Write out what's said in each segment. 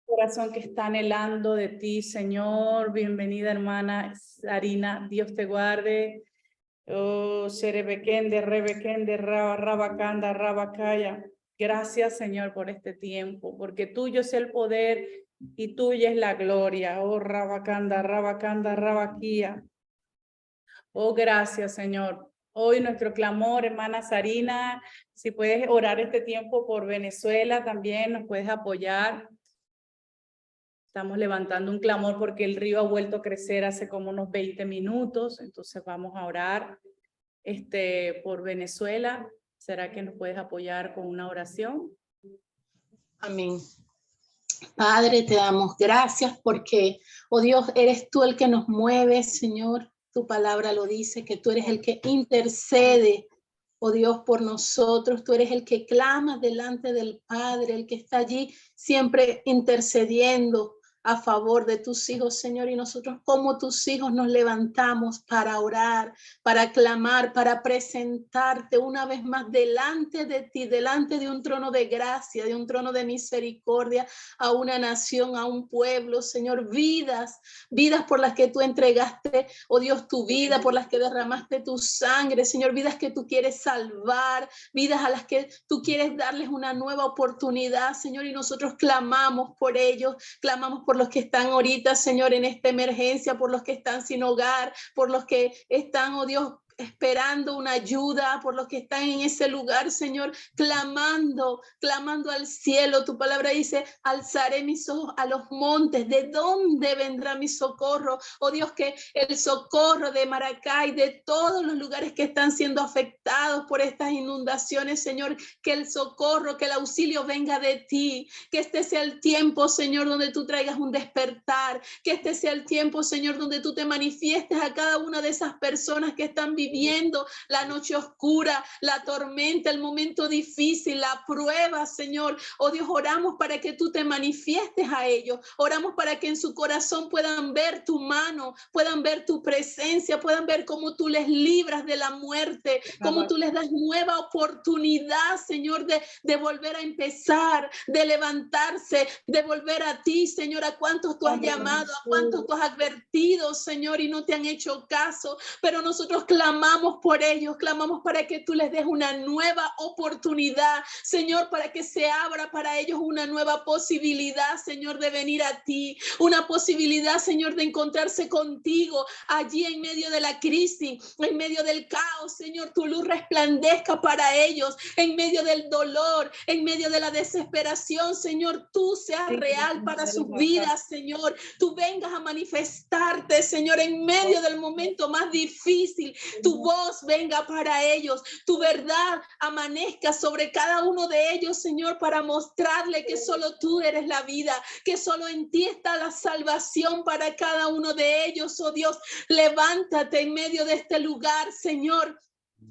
corazón que está anhelando de ti, Señor. Bienvenida, hermana Sarina. Dios te guarde. Oh, Sherebekende, Rebekende, Rabakanda, Rabakaya. Gracias, Señor, por este tiempo, porque tuyo es el poder y tuya es la gloria. Oh, Rabakanda, Rabakanda, Rabakia. Oh, gracias, Señor. Hoy nuestro clamor, hermana Sarina, si puedes orar este tiempo por Venezuela, también nos puedes apoyar. Estamos levantando un clamor porque el río ha vuelto a crecer hace como unos 20 minutos, entonces vamos a orar por Venezuela. ¿Será que nos puedes apoyar con una oración? Amén. Padre, te damos gracias porque, oh Dios, eres tú el que nos mueve, Señor. Tu palabra lo dice, que tú eres el que intercede, oh Dios, por nosotros. Tú eres el que clama delante del Padre, el que está allí siempre intercediendo a favor de tus hijos, Señor. Y nosotros como tus hijos nos levantamos para orar, para clamar, para presentarte una vez más delante de ti, delante de un trono de gracia, de un trono de misericordia, a una nación, a un pueblo, Señor. Vidas por las que tú entregaste, oh Dios, tu vida, por las que derramaste tu sangre, Señor. Vidas que tú quieres salvar, vidas a las que tú quieres darles una nueva oportunidad, Señor. Y nosotros clamamos por ellos, clamamos por los que están ahorita, Señor, en esta emergencia, por los que están sin hogar, por los que están, oh Dios, esperando una ayuda, por los que están en ese lugar, Señor, clamando al cielo. Tu palabra dice, alzaré mis ojos a los montes. ¿De dónde vendrá mi socorro? Oh Dios, que el socorro de Maracay, de todos los lugares que están siendo afectados por estas inundaciones, Señor, que el socorro, que el auxilio venga de ti, que este sea el tiempo, Señor, donde tú traigas un despertar, que este sea el tiempo, Señor, donde tú te manifiestes a cada una de esas personas que están viviendo la noche oscura, la tormenta, el momento difícil, la prueba, Señor. Oh Dios, oramos para que tú te manifiestes a ellos. Oramos para que en su corazón puedan ver tu mano, puedan ver tu presencia, puedan ver cómo tú les libras de la muerte, cómo tú les das nueva oportunidad, Señor, de volver a empezar, de levantarse, de volver a ti, Señor. A cuántos tú has llamado, a cuántos tú has advertido, Señor, y no te han hecho caso, pero nosotros clamamos por ellos, clamamos para que tú les des una nueva oportunidad, Señor, para que se abra para ellos una nueva posibilidad, Señor, de venir a ti, una posibilidad, Señor, de encontrarse contigo allí en medio de la crisis, en medio del caos, Señor. Tu luz resplandezca para ellos, en medio del dolor, en medio de la desesperación, Señor. Tú seas real para sus vidas, Señor. Tú vengas a manifestarte, Señor, en medio del momento más difícil. Tu voz venga para ellos, tu verdad amanezca sobre cada uno de ellos, Señor, para mostrarle que solo tú eres la vida, que solo en ti está la salvación para cada uno de ellos. Oh Dios, levántate en medio de este lugar, Señor.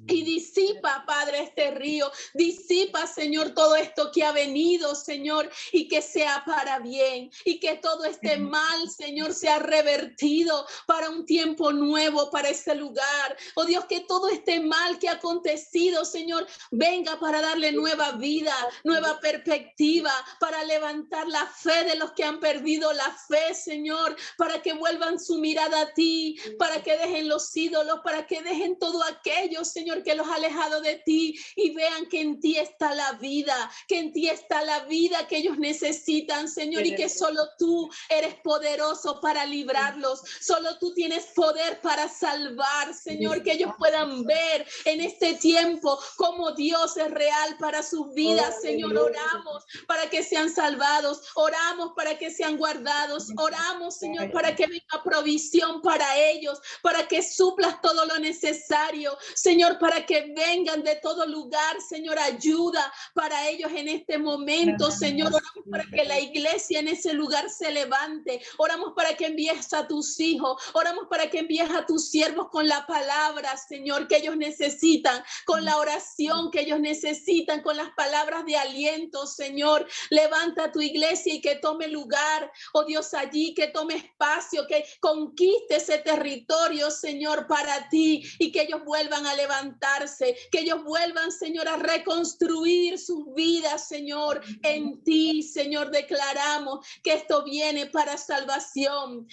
Y disipa, Padre, este río, disipa, Señor, todo esto que ha venido, Señor, y que sea para bien, y que todo este mal, Señor, sea revertido para un tiempo nuevo para ese lugar. Oh Dios, que todo este mal que ha acontecido, Señor, venga para darle nueva vida, nueva perspectiva, para levantar la fe de los que han perdido la fe, Señor, para que vuelvan su mirada a ti, para que dejen los ídolos, para que dejen todo aquello, Señor, que los ha alejado de ti y vean que en ti está la vida, que en ti está la vida que ellos necesitan, Señor, y que solo tú eres poderoso para librarlos, solo tú tienes poder para salvar, Señor, que ellos puedan ver en este tiempo cómo Dios es real para sus vidas, Señor. Oramos para que sean salvados, oramos para que sean guardados, oramos, Señor, para que venga provisión para ellos, para que suplas todo lo necesario, Señor, para que vengan de todo lugar, Señor, ayuda para ellos en este momento, Señor. Oramos para que la iglesia en ese lugar se levante, oramos para que envíes a tus hijos, oramos para que envíes a tus siervos con la palabra, Señor, que ellos necesitan, con la oración que ellos necesitan, con las palabras de aliento, Señor. Levanta tu iglesia y que tome lugar, oh Dios, allí, que tome espacio, que conquiste ese territorio, Señor, para ti, y que ellos vuelvan a levantar levantarse, que ellos vuelvan, Señor, a reconstruir sus vidas, Señor, en ti, Señor. Declaramos que esto viene para salvación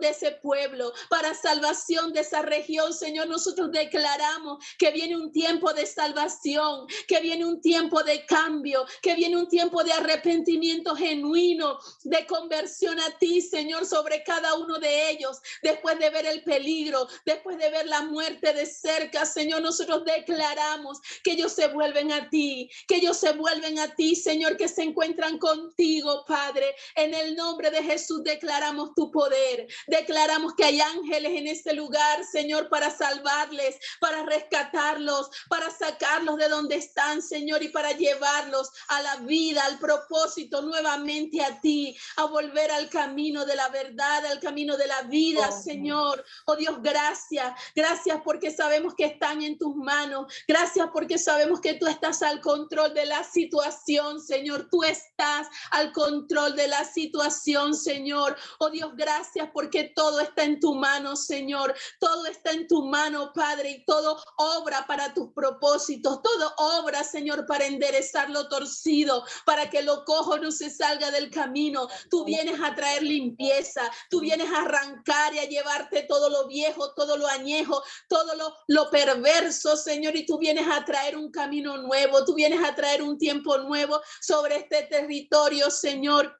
de ese pueblo, para salvación de esa región, Señor. Nosotros declaramos que viene un tiempo de salvación, que viene un tiempo de cambio, que viene un tiempo de arrepentimiento genuino, de conversión a ti, Señor, sobre cada uno de ellos. Después de ver el peligro, después de ver la muerte de cerca, Señor, nosotros declaramos que ellos se vuelven a ti, que ellos se vuelven a ti, Señor, que se encuentran contigo, Padre. En el nombre de Jesús declaramos tu poder, declaramos que hay ángeles en este lugar, Señor, para salvarles, para rescatarlos, para sacarlos de donde están, Señor, y para llevarlos a la vida, al propósito, nuevamente a ti, a volver al camino de la verdad, al camino de la vida, Señor. Oh Dios, gracias, gracias porque sabemos que están en tus manos, gracias porque sabemos que tú estás al control de la situación, Señor, tú estás al control de la situación, Señor. Oh Dios, gracias porque todo está en tu mano, Señor, todo está en tu mano, Padre, y todo obra para tus propósitos, todo obra, Señor, para enderezar lo torcido, para que lo cojo no se salga del camino. Tú vienes a traer limpieza, tú vienes a arrancar y a llevarte todo lo viejo, todo lo añejo, todo lo perverso, Señor, y tú vienes a traer un camino nuevo, tú vienes a traer un tiempo nuevo sobre este territorio, Señor.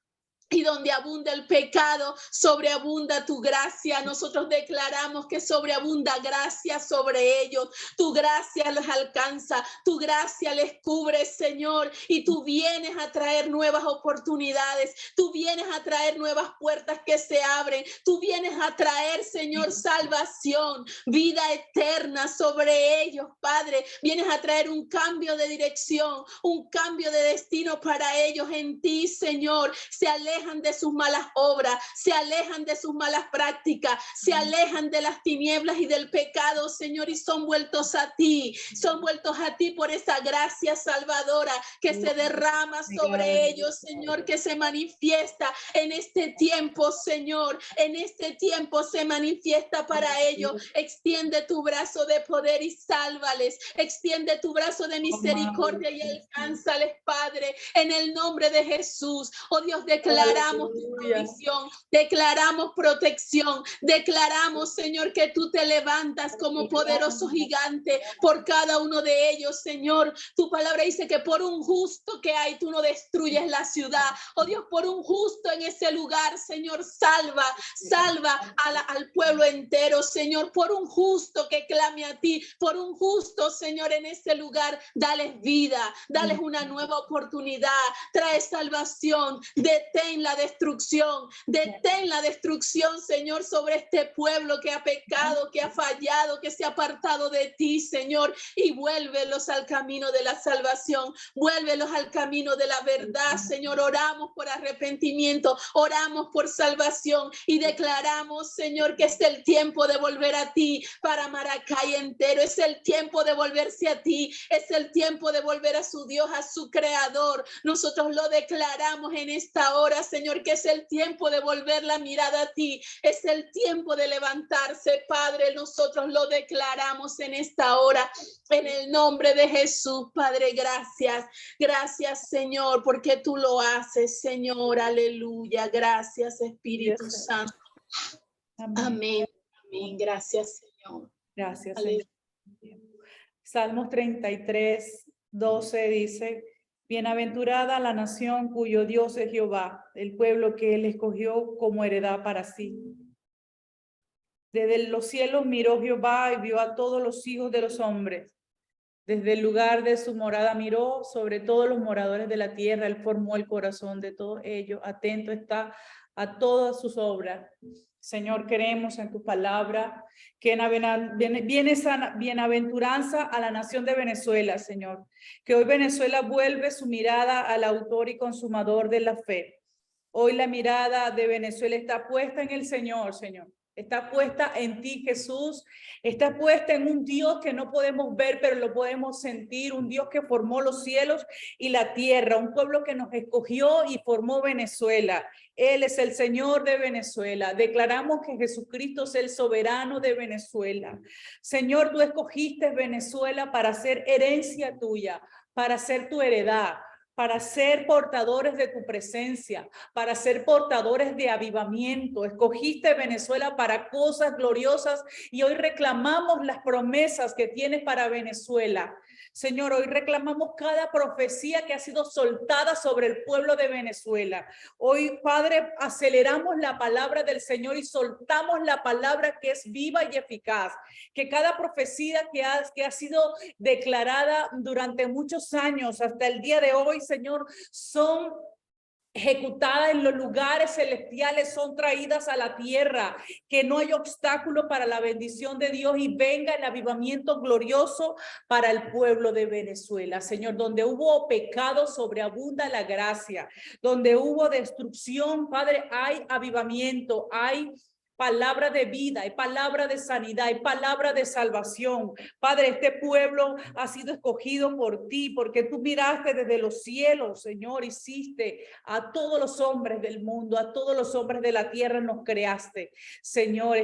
Y donde abunda el pecado, sobreabunda tu gracia. Nosotros declaramos que sobreabunda gracia sobre ellos. Tu gracia les alcanza, tu gracia les cubre, Señor. Y tú vienes a traer nuevas oportunidades. Tú vienes a traer nuevas puertas que se abren. Tú vienes a traer, Señor, salvación, vida eterna sobre ellos, Padre. Vienes a traer un cambio de dirección, un cambio de destino para ellos en ti, Señor. Se alejan de sus malas obras, se alejan de sus malas prácticas, se alejan de las tinieblas y del pecado, Señor, y son vueltos a ti por esa gracia salvadora que se derrama sobre ellos, Señor, que se manifiesta en este tiempo, Señor, en este tiempo se manifiesta para ellos. Extiende tu brazo de poder y sálvales, extiende tu brazo de misericordia y alcánzales, Padre, en el nombre de Jesús. Oh Dios, declaramos tu provisión, declaramos protección, declaramos, Señor, que tú te levantas como poderoso gigante por cada uno de ellos, Señor. Tu palabra dice que por un justo que hay, tú no destruyes la ciudad. Oh Dios, por un justo en ese lugar, Señor, salva al pueblo entero, Señor, por un justo que clame a ti, por un justo, Señor, en ese lugar, dales vida, dales una nueva oportunidad, trae salvación, detén la destrucción, Señor, sobre este pueblo que ha pecado, que ha fallado, que se ha apartado de ti, Señor, y vuélvelos al camino de la salvación, vuélvelos al camino de la verdad, Señor. Oramos por arrepentimiento, oramos por salvación y declaramos, Señor, que es el tiempo de volver a ti para Maracay entero, es el tiempo de volverse a ti, es el tiempo de volver a su Dios, a su Creador. Nosotros lo declaramos en esta hora, Señor, que es el tiempo de volver la mirada a ti, es el tiempo de levantarse, Padre. Nosotros lo declaramos en esta hora, en el nombre de Jesús, Padre. Gracias, Señor, porque tú lo haces, Señor. Aleluya. Gracias, Espíritu Santo. Amén. Amén. Gracias, Señor. Gracias, Aleluya. Señor. Salmos 33:12 dice: bienaventurada la nación cuyo Dios es Jehová, el pueblo que él escogió como heredad para sí. Desde los cielos miró Jehová y vio a todos los hijos de los hombres. Desde el lugar de su morada miró sobre todos los moradores de la tierra. Él formó el corazón de todos ellos. Atento está a todas sus obras. Señor, creemos en tu palabra, que viene esa bienaventuranza a la nación de Venezuela, Señor. Que hoy Venezuela vuelve su mirada al autor y consumador de la fe. Hoy la mirada de Venezuela está puesta en el Señor, Señor. Está puesta en ti, Jesús. Está puesta en un Dios que no podemos ver, pero lo podemos sentir. Un Dios que formó los cielos y la tierra. Un pueblo que nos escogió y formó Venezuela. Él es el Señor de Venezuela. Declaramos que Jesucristo es el soberano de Venezuela. Señor, tú escogiste Venezuela para ser herencia tuya, para ser tu heredad, para ser portadores de tu presencia, para ser portadores de avivamiento. Escogiste Venezuela para cosas gloriosas y hoy reclamamos las promesas que tienes para Venezuela. Señor, hoy reclamamos cada profecía que ha sido soltada sobre el pueblo de Venezuela. Hoy, Padre, aceleramos la palabra del Señor y soltamos la palabra que es viva y eficaz. Que cada profecía que ha sido declarada durante muchos años hasta el día de hoy, Señor, son ejecutadas en los lugares celestiales, son traídas a la tierra, que no hay obstáculo para la bendición de Dios y venga el avivamiento glorioso para el pueblo de Venezuela. Señor, donde hubo pecado, sobreabunda la gracia, donde hubo destrucción, Padre, hay avivamiento, hay palabra de vida, hay palabra de sanidad, hay palabra de salvación. Padre, este pueblo ha sido escogido por ti, porque tú miraste desde los cielos, Señor, hiciste a todos los hombres del mundo, a todos los hombres de la tierra nos creaste. Señor,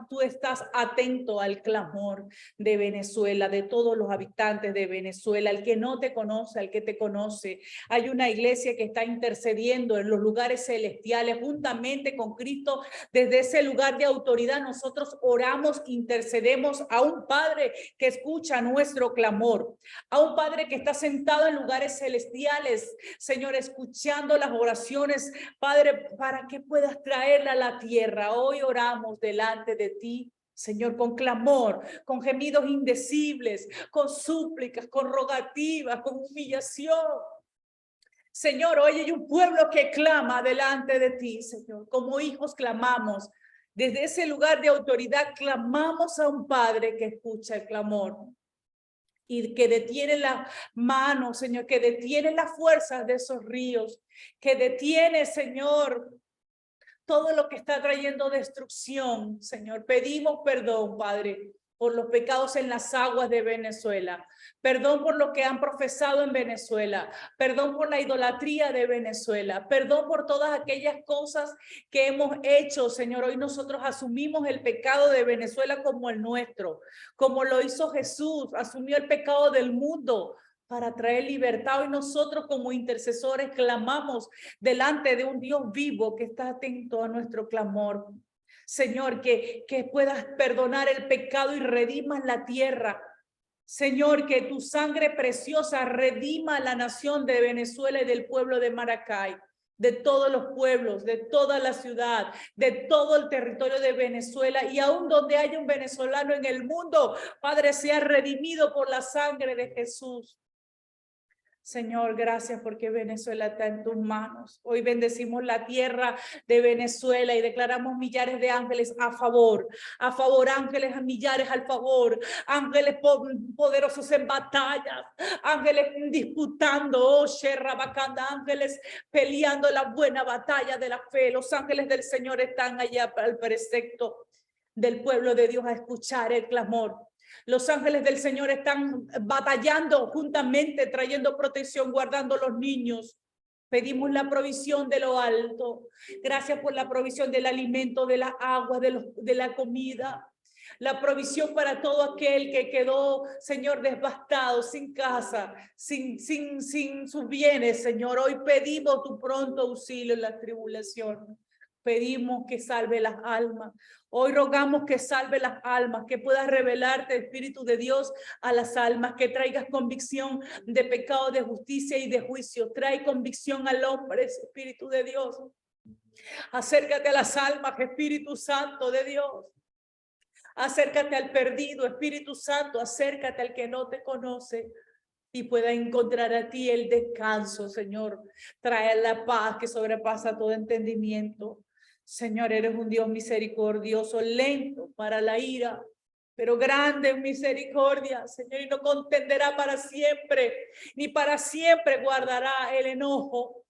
tú estás atento al clamor de Venezuela, de todos los habitantes de Venezuela, el que no te conoce, al que te conoce. Hay una iglesia que está intercediendo en los lugares celestiales juntamente con Cristo desde ese lugar de autoridad. Nosotros oramos, intercedemos a un Padre que escucha nuestro clamor, a un Padre que está sentado en lugares celestiales, Señor, escuchando las oraciones, Padre, para que puedas traerla a la tierra. Hoy oramos delante de ti, Señor, con clamor, con gemidos indecibles, con súplicas, con rogativas, con humillación. Señor, hoy hay un pueblo que clama delante de ti, Señor. Como hijos clamamos. Desde ese lugar de autoridad clamamos a un Padre que escucha el clamor y que detiene la mano, Señor, que detiene las fuerzas de esos ríos, que detiene, Señor, todo lo que está trayendo destrucción. Señor, pedimos perdón, Padre, por los pecados en las aguas de Venezuela, perdón por lo que han profesado en Venezuela, perdón por la idolatría de Venezuela, perdón por todas aquellas cosas que hemos hecho, Señor. Hoy nosotros asumimos el pecado de Venezuela como el nuestro, como lo hizo Jesús, asumió el pecado del mundo para traer libertad. Hoy nosotros como intercesores clamamos delante de un Dios vivo que está atento a nuestro clamor. Señor, que puedas perdonar el pecado y redimas la tierra. Señor, que tu sangre preciosa redima a la nación de Venezuela y del pueblo de Maracay, de todos los pueblos, de toda la ciudad, de todo el territorio de Venezuela, y aún donde haya un venezolano en el mundo, Padre, sea redimido por la sangre de Jesús. Señor, gracias porque Venezuela está en tus manos. Hoy bendecimos la tierra de Venezuela y declaramos millares de ángeles a favor, ángeles a millares al favor, ángeles poderosos en batallas, ángeles disputando, oh, Sherrabacanda, ángeles peleando la buena batalla de la fe. Los ángeles del Señor están allá al precepto del pueblo de Dios a escuchar el clamor. Los ángeles del Señor están batallando juntamente, trayendo protección, guardando los niños. Pedimos la provisión de lo alto. Gracias por la provisión del alimento, de la agua, de la comida. La provisión para todo aquel que quedó, Señor, devastado, sin casa, sin sus bienes, Señor. Hoy pedimos tu pronto auxilio en la tribulación. Pedimos que salve las almas. Hoy rogamos que salve las almas, que puedas revelarte, Espíritu de Dios, a las almas, que traigas convicción de pecado, de justicia y de juicio. Trae convicción al hombre, Espíritu de Dios. Acércate a las almas, Espíritu Santo de Dios. Acércate al perdido, Espíritu Santo. Acércate al que no te conoce y pueda encontrar a ti el descanso, Señor. Trae la paz que sobrepasa todo entendimiento. Señor, eres un Dios misericordioso, lento para la ira, pero grande en misericordia, Señor, y no contenderá para siempre, ni para siempre guardará el enojo.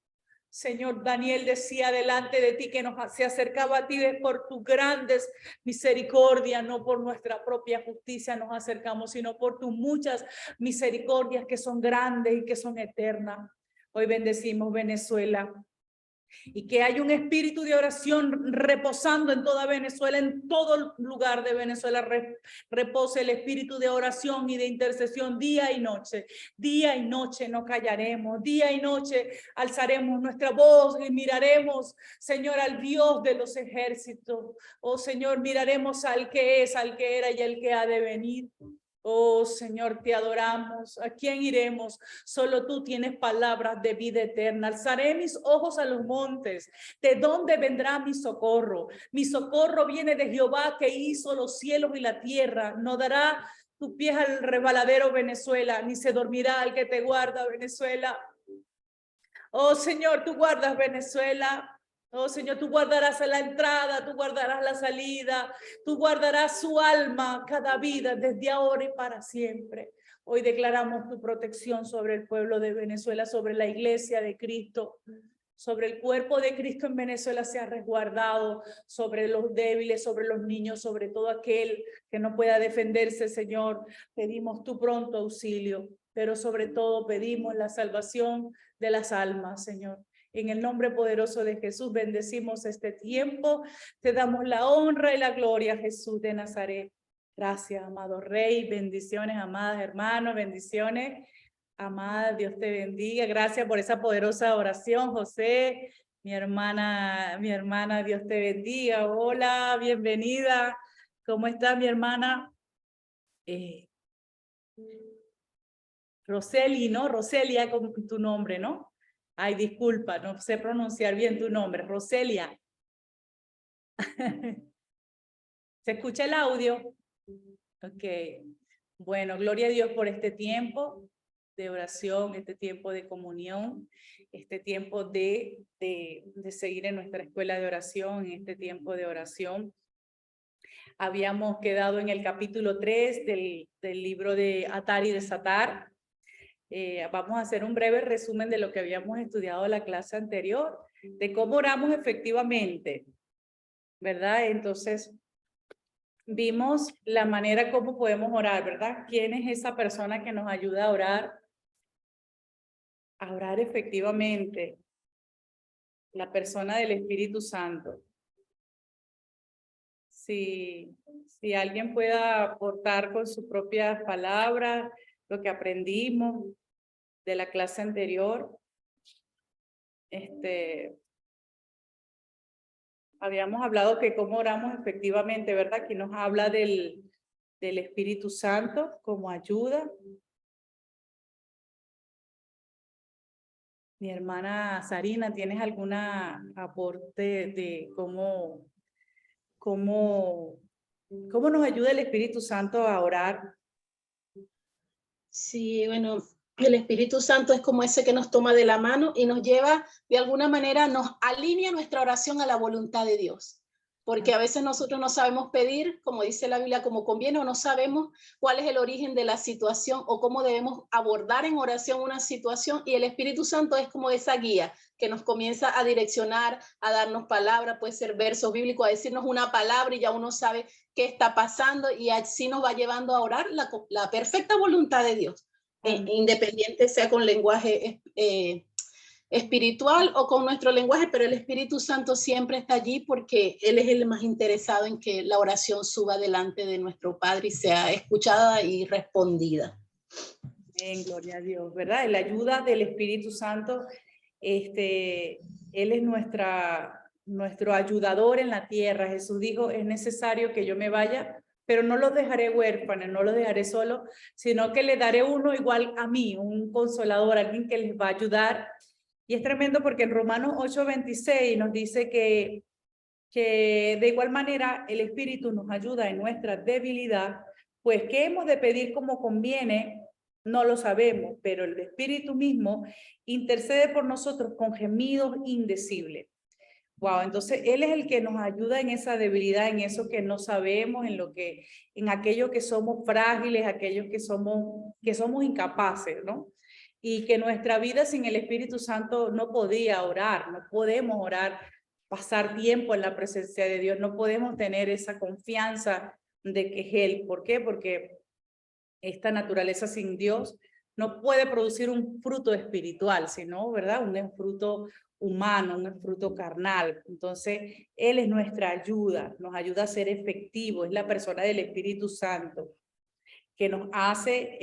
Señor, Daniel decía delante de ti que se acercaba a ti es por tus grandes misericordias, no por nuestra propia justicia nos acercamos, sino por tus muchas misericordias que son grandes y que son eternas. Hoy bendecimos Venezuela. Y que hay un espíritu de oración reposando en toda Venezuela, en todo lugar de Venezuela repose el espíritu de oración y de intercesión día y noche. Día y noche no callaremos, día y noche alzaremos nuestra voz y miraremos, Señor, al Dios de los ejércitos. Oh Señor, miraremos al que es, al que era y al que ha de venir. Oh Señor, te adoramos. ¿A quién iremos? Solo tú tienes palabras de vida eterna. Alzaré mis ojos a los montes. ¿De dónde vendrá mi socorro? Mi socorro viene de Jehová que hizo los cielos y la tierra. No dará tus pies al resbaladero, Venezuela, ni se dormirá el que te guarda, Venezuela. Oh Señor, tú guardas Venezuela. Oh Señor, tú guardarás la entrada, tú guardarás la salida, tú guardarás su alma, cada vida, desde ahora y para siempre. Hoy declaramos tu protección sobre el pueblo de Venezuela, sobre la iglesia de Cristo, sobre el cuerpo de Cristo en Venezuela se ha resguardado, sobre los débiles, sobre los niños, sobre todo aquel que no pueda defenderse, Señor. Pedimos tu pronto auxilio, pero sobre todo pedimos la salvación de las almas, Señor. En el nombre poderoso de Jesús bendecimos este tiempo. Te damos la honra y la gloria, Jesús de Nazaret. Gracias, amado Rey. Bendiciones, amadas hermanos. Bendiciones, amada. Dios te bendiga. Gracias por esa poderosa oración, José. Mi hermana, Dios te bendiga. Hola, bienvenida. ¿Cómo está mi hermana? Roseli, ¿no? Roselia con tu nombre, ¿no? Ay, disculpa, no sé pronunciar bien tu nombre. Roselia. ¿Se escucha el audio? Ok. Bueno, gloria a Dios por este tiempo de oración, este tiempo de comunión, este tiempo de seguir en nuestra escuela de oración, en este tiempo de oración. Habíamos quedado en el capítulo 3 del libro de Atar y Desatar. Vamos a hacer un breve resumen de lo que habíamos estudiado en la clase anterior, de cómo oramos efectivamente, ¿verdad? Entonces, vimos la manera como podemos orar, ¿verdad? ¿Quién es esa persona que nos ayuda a orar? A orar efectivamente. La persona del Espíritu Santo. Si alguien pueda aportar con sus propias palabras lo que aprendimos de la clase anterior. Habíamos hablado que cómo oramos efectivamente, ¿verdad? Aquí nos habla del Espíritu Santo como ayuda. Mi hermana Sarina, ¿tienes alguna aporte de cómo nos ayuda el Espíritu Santo a orar? Sí, bueno, el Espíritu Santo es como ese que nos toma de la mano y nos lleva, de alguna manera, nos alinea nuestra oración a la voluntad de Dios. Porque a veces nosotros no sabemos pedir, como dice la Biblia, como conviene, o no sabemos cuál es el origen de la situación o cómo debemos abordar en oración una situación. Y el Espíritu Santo es como esa guía que nos comienza a direccionar, a darnos palabras, puede ser versos bíblicos, a decirnos una palabra y ya uno sabe qué está pasando y así nos va llevando a orar la perfecta voluntad de Dios, independiente sea con lenguaje espiritual o con nuestro lenguaje, pero el Espíritu Santo siempre está allí porque Él es el más interesado en que la oración suba delante de nuestro Padre y sea escuchada y respondida. Bien, gloria a Dios, ¿verdad? La ayuda del Espíritu Santo, Él es nuestro ayudador en la tierra. Jesús dijo, es necesario que yo me vaya, pero no los dejaré huérfanos, no los dejaré solos, sino que le daré uno igual a mí, un consolador, alguien que les va a ayudar. Y es tremendo porque en Romanos 8:26 nos dice que de igual manera el Espíritu nos ayuda en nuestra debilidad, pues ¿qué hemos de pedir como conviene? No lo sabemos, pero el Espíritu mismo intercede por nosotros con gemidos indecibles. Wow, entonces Él es el que nos ayuda en esa debilidad, en eso que no sabemos, en aquello que somos frágiles, aquellos que somos incapaces, ¿no? y que nuestra vida sin el Espíritu Santo no podía orar, no podemos orar, pasar tiempo en la presencia de Dios, no podemos tener esa confianza de que es Él. ¿Por qué? Porque esta naturaleza sin Dios no puede producir un fruto espiritual, sino, ¿verdad? Un fruto humano, un fruto carnal. Entonces, Él es nuestra ayuda, nos ayuda a ser efectivos, es la persona del Espíritu Santo que nos hace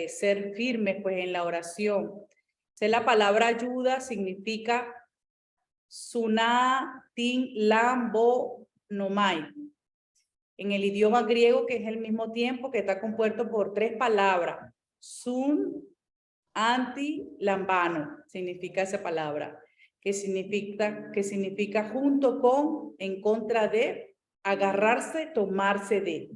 ser firmes pues en la oración. La palabra ayuda significa Suna Tin Lambo Nomai. En el idioma griego, que es el mismo tiempo, que está compuesto por 3 palabras. Sun, anti, lambano, significa esa palabra, que significa junto con, en contra de, agarrarse, tomarse de.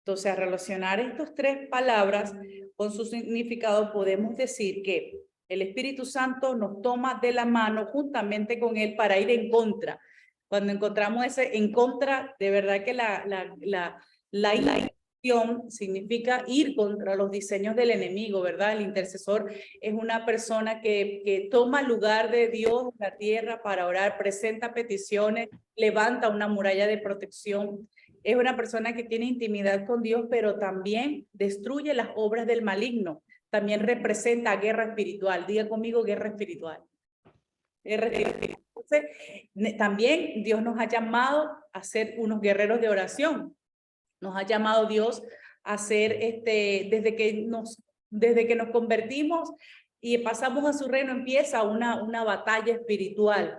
Entonces, al relacionar estas 3 palabras con su significado, podemos decir que el Espíritu Santo nos toma de la mano juntamente con Él para ir en contra. Cuando encontramos ese en contra, de verdad que la intercesión significa ir contra los diseños del enemigo, ¿verdad? El intercesor es una persona que toma lugar de Dios en la tierra para orar, presenta peticiones, levanta una muralla de protección. Es una persona que tiene intimidad con Dios, pero también destruye las obras del maligno. También representa guerra espiritual. Diga conmigo, guerra espiritual. Guerra espiritual. Entonces, también Dios nos ha llamado a ser unos guerreros de oración. Nos ha llamado Dios a ser, desde que nos convertimos y pasamos a su reino, empieza una batalla espiritual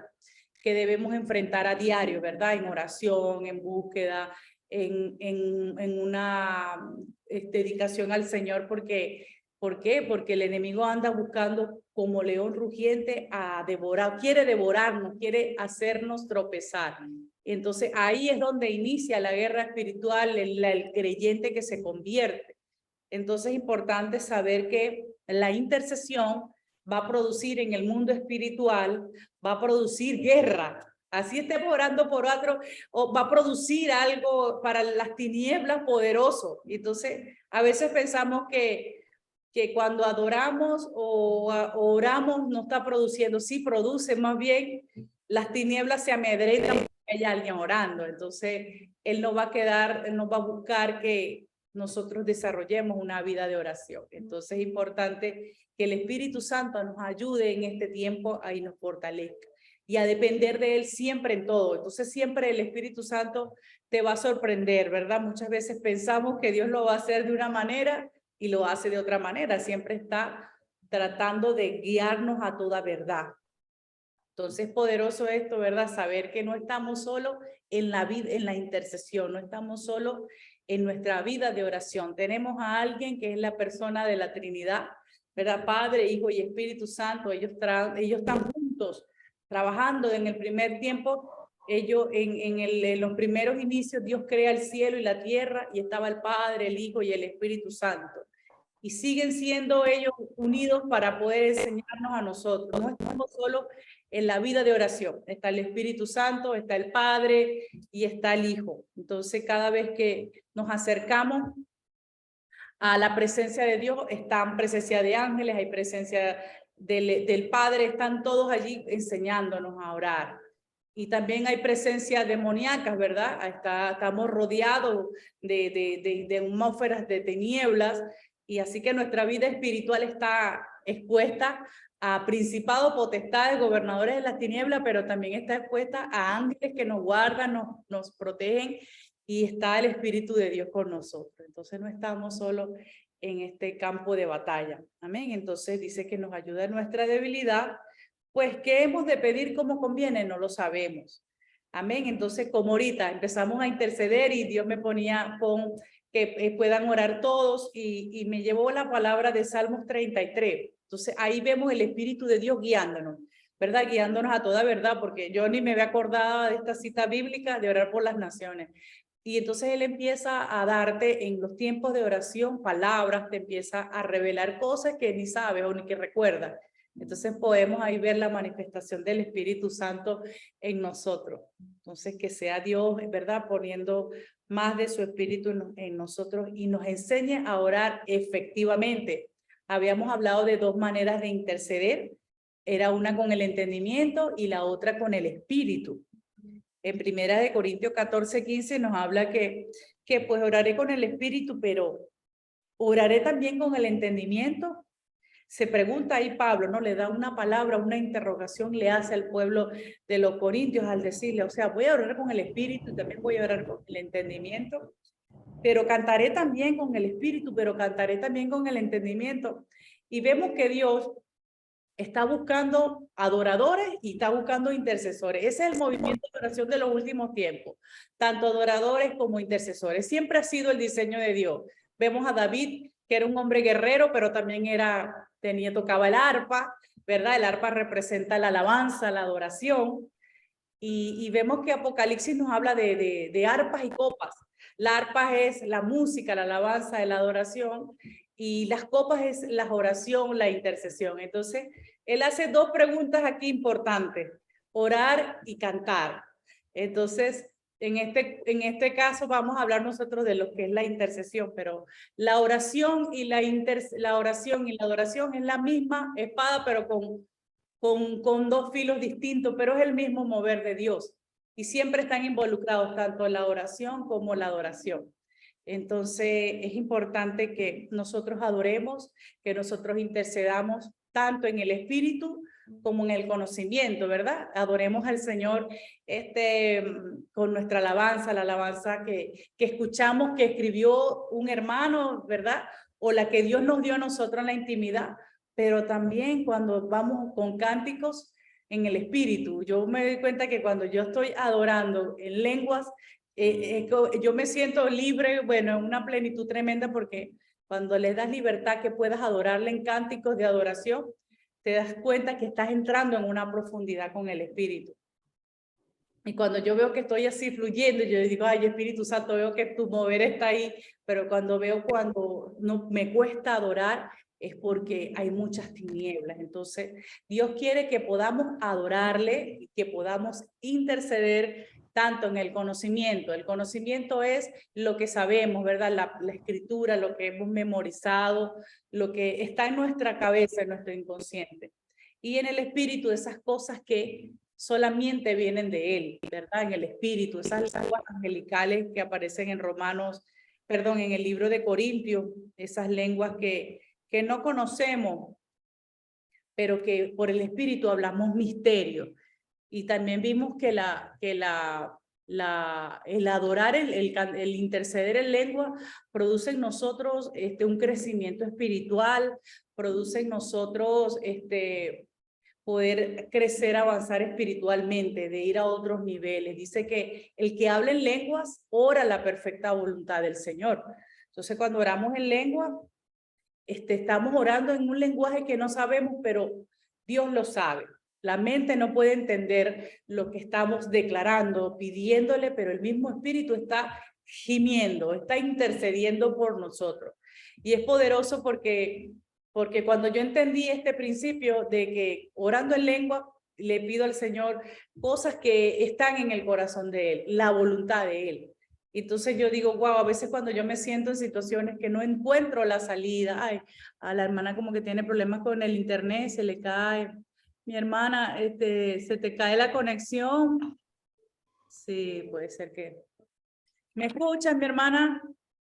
que debemos enfrentar a diario, ¿verdad? En oración, en búsqueda, en una dedicación al Señor, porque, ¿por qué? Porque el enemigo anda buscando como león rugiente a devorar, quiere devorarnos, quiere hacernos tropezar. Entonces ahí es donde inicia la guerra espiritual, el creyente que se convierte. Entonces es importante saber que la intercesión va a producir en el mundo espiritual, va a producir guerra. Así estemos orando por otro, o va a producir algo para las tinieblas poderoso. Entonces, a veces pensamos que cuando adoramos o oramos no está produciendo. Sí produce, más bien las tinieblas se amedrentan porque hay alguien orando. Entonces, Él no va a quedar, Él nos va a buscar que nosotros desarrollemos una vida de oración. Entonces, es importante que el Espíritu Santo nos ayude en este tiempo y nos fortalezca y a depender de Él siempre en todo. Entonces siempre el Espíritu Santo te va a sorprender, ¿verdad? Muchas veces pensamos que Dios lo va a hacer de una manera y lo hace de otra manera. Siempre está tratando de guiarnos a toda verdad. Entonces poderoso esto, ¿verdad? Saber que no estamos solo en la vida, en la intercesión, no estamos solo en nuestra vida de oración. Tenemos a alguien que es la persona de la Trinidad, ¿verdad? Padre, Hijo y Espíritu Santo. Ellos están juntos trabajando en el primer tiempo. Ellos en los primeros inicios Dios crea el cielo y la tierra y estaba el Padre, el Hijo y el Espíritu Santo. Y siguen siendo ellos unidos para poder enseñarnos a nosotros. No estamos solo en la vida de oración. Está el Espíritu Santo, está el Padre y está el Hijo. Entonces, cada vez que nos acercamos a la presencia de Dios, está presencia de ángeles, hay presencia del Padre, están todos allí enseñándonos a orar. Y también hay presencia demoníacas, ¿verdad? Estamos rodeados de atmósferas de tinieblas, y así que nuestra vida espiritual está expuesta a principados, potestades, gobernadores de las tinieblas, pero también está expuesta a ángeles que nos guardan, nos protegen, y está el Espíritu de Dios con nosotros. Entonces no estamos solo en este campo de batalla. Amén. Entonces dice que nos ayuda en nuestra debilidad. Pues, ¿qué hemos de pedir como conviene? No lo sabemos. Amén. Entonces, como ahorita empezamos a interceder y Dios me ponía con que puedan orar todos, y me llevó la palabra de Salmos 33. Entonces, ahí vemos el Espíritu de Dios guiándonos, ¿verdad? Guiándonos a toda verdad, porque yo ni me había acordado de esta cita bíblica de orar por las naciones. Y entonces Él empieza a darte en los tiempos de oración palabras, te empieza a revelar cosas que ni sabes o ni que recuerdas. Entonces podemos ahí ver la manifestación del Espíritu Santo en nosotros. Entonces que sea Dios, ¿verdad? Poniendo más de su Espíritu en nosotros y nos enseñe a orar efectivamente. habíamos hablado de dos maneras de interceder. Era una con el entendimiento y la otra con el espíritu. En 1 Corintios 14:15 nos habla que pues oraré con el espíritu, pero oraré también con el entendimiento. Se pregunta ahí Pablo, ¿no? Le da una palabra, una interrogación, le hace al pueblo de los corintios al decirle, o sea, voy a orar con el espíritu y también voy a orar con el entendimiento, pero cantaré también con el espíritu, pero cantaré también con el entendimiento. Y vemos que Dios está buscando adoradores y está buscando intercesores. Ese es el movimiento de oración de los últimos tiempos, tanto adoradores como intercesores. Siempre ha sido el diseño de Dios. Vemos a David, que era un hombre guerrero, pero también tocaba el arpa, ¿verdad? El arpa representa la alabanza, la adoración. Y vemos que Apocalipsis nos habla de arpas y copas. La arpa es la música, la alabanza, la adoración, y las copas es la oración, la intercesión. Entonces, él hace dos preguntas aquí importantes: orar y cantar. Entonces, en este caso vamos a hablar nosotros de lo que es la intercesión, pero la oración y la oración y la adoración es la misma espada, pero con dos filos distintos, pero es el mismo mover de Dios. Y siempre están involucrados tanto la oración como la adoración. Entonces, es importante que nosotros adoremos, que nosotros intercedamos tanto en el espíritu como en el conocimiento, ¿verdad? Adoremos al Señor con nuestra alabanza, la alabanza que escuchamos, que escribió un hermano, ¿verdad? O la que Dios nos dio a nosotros en la intimidad, pero también cuando vamos con cánticos en el espíritu. Yo me doy cuenta que cuando yo estoy adorando en lenguas, yo me siento libre, bueno, en una plenitud tremenda, porque cuando le das libertad que puedas adorarle en cánticos de adoración, te das cuenta que estás entrando en una profundidad con el Espíritu. Y cuando yo veo que estoy así fluyendo, yo digo, ay, Espíritu Santo, veo que tu mover está ahí, pero cuando no me cuesta adorar, es porque hay muchas tinieblas. Entonces, Dios quiere que podamos adorarle, que podamos interceder tanto en el conocimiento. El conocimiento es lo que sabemos, ¿verdad? La escritura, lo que hemos memorizado, lo que está en nuestra cabeza, en nuestro inconsciente. Y en el espíritu, esas cosas que solamente vienen de él, ¿verdad? En el espíritu, esas lenguas angelicales que aparecen en en el libro de Corintios, esas lenguas que no conocemos, pero que por el espíritu hablamos misterio. Y también vimos que el adorar, el interceder en lengua, produce en nosotros un crecimiento espiritual, produce en nosotros poder crecer, avanzar espiritualmente, de ir a otros niveles. Dice que el que habla en lenguas ora la perfecta voluntad del Señor. Entonces, cuando oramos en lengua, estamos orando en un lenguaje que no sabemos, pero Dios lo sabe. La mente no puede entender lo que estamos declarando, pidiéndole, pero el mismo Espíritu está gimiendo, está intercediendo por nosotros. Y es poderoso porque cuando yo entendí este principio de que orando en lengua, le pido al Señor cosas que están en el corazón de Él, la voluntad de Él. Entonces yo digo, wow, a veces cuando yo me siento en situaciones que no encuentro la salida, ay, a la hermana como que tiene problemas con el internet, se le cae. Mi hermana, se te cae la conexión. Sí, puede ser que... ¿Me escuchas, mi hermana?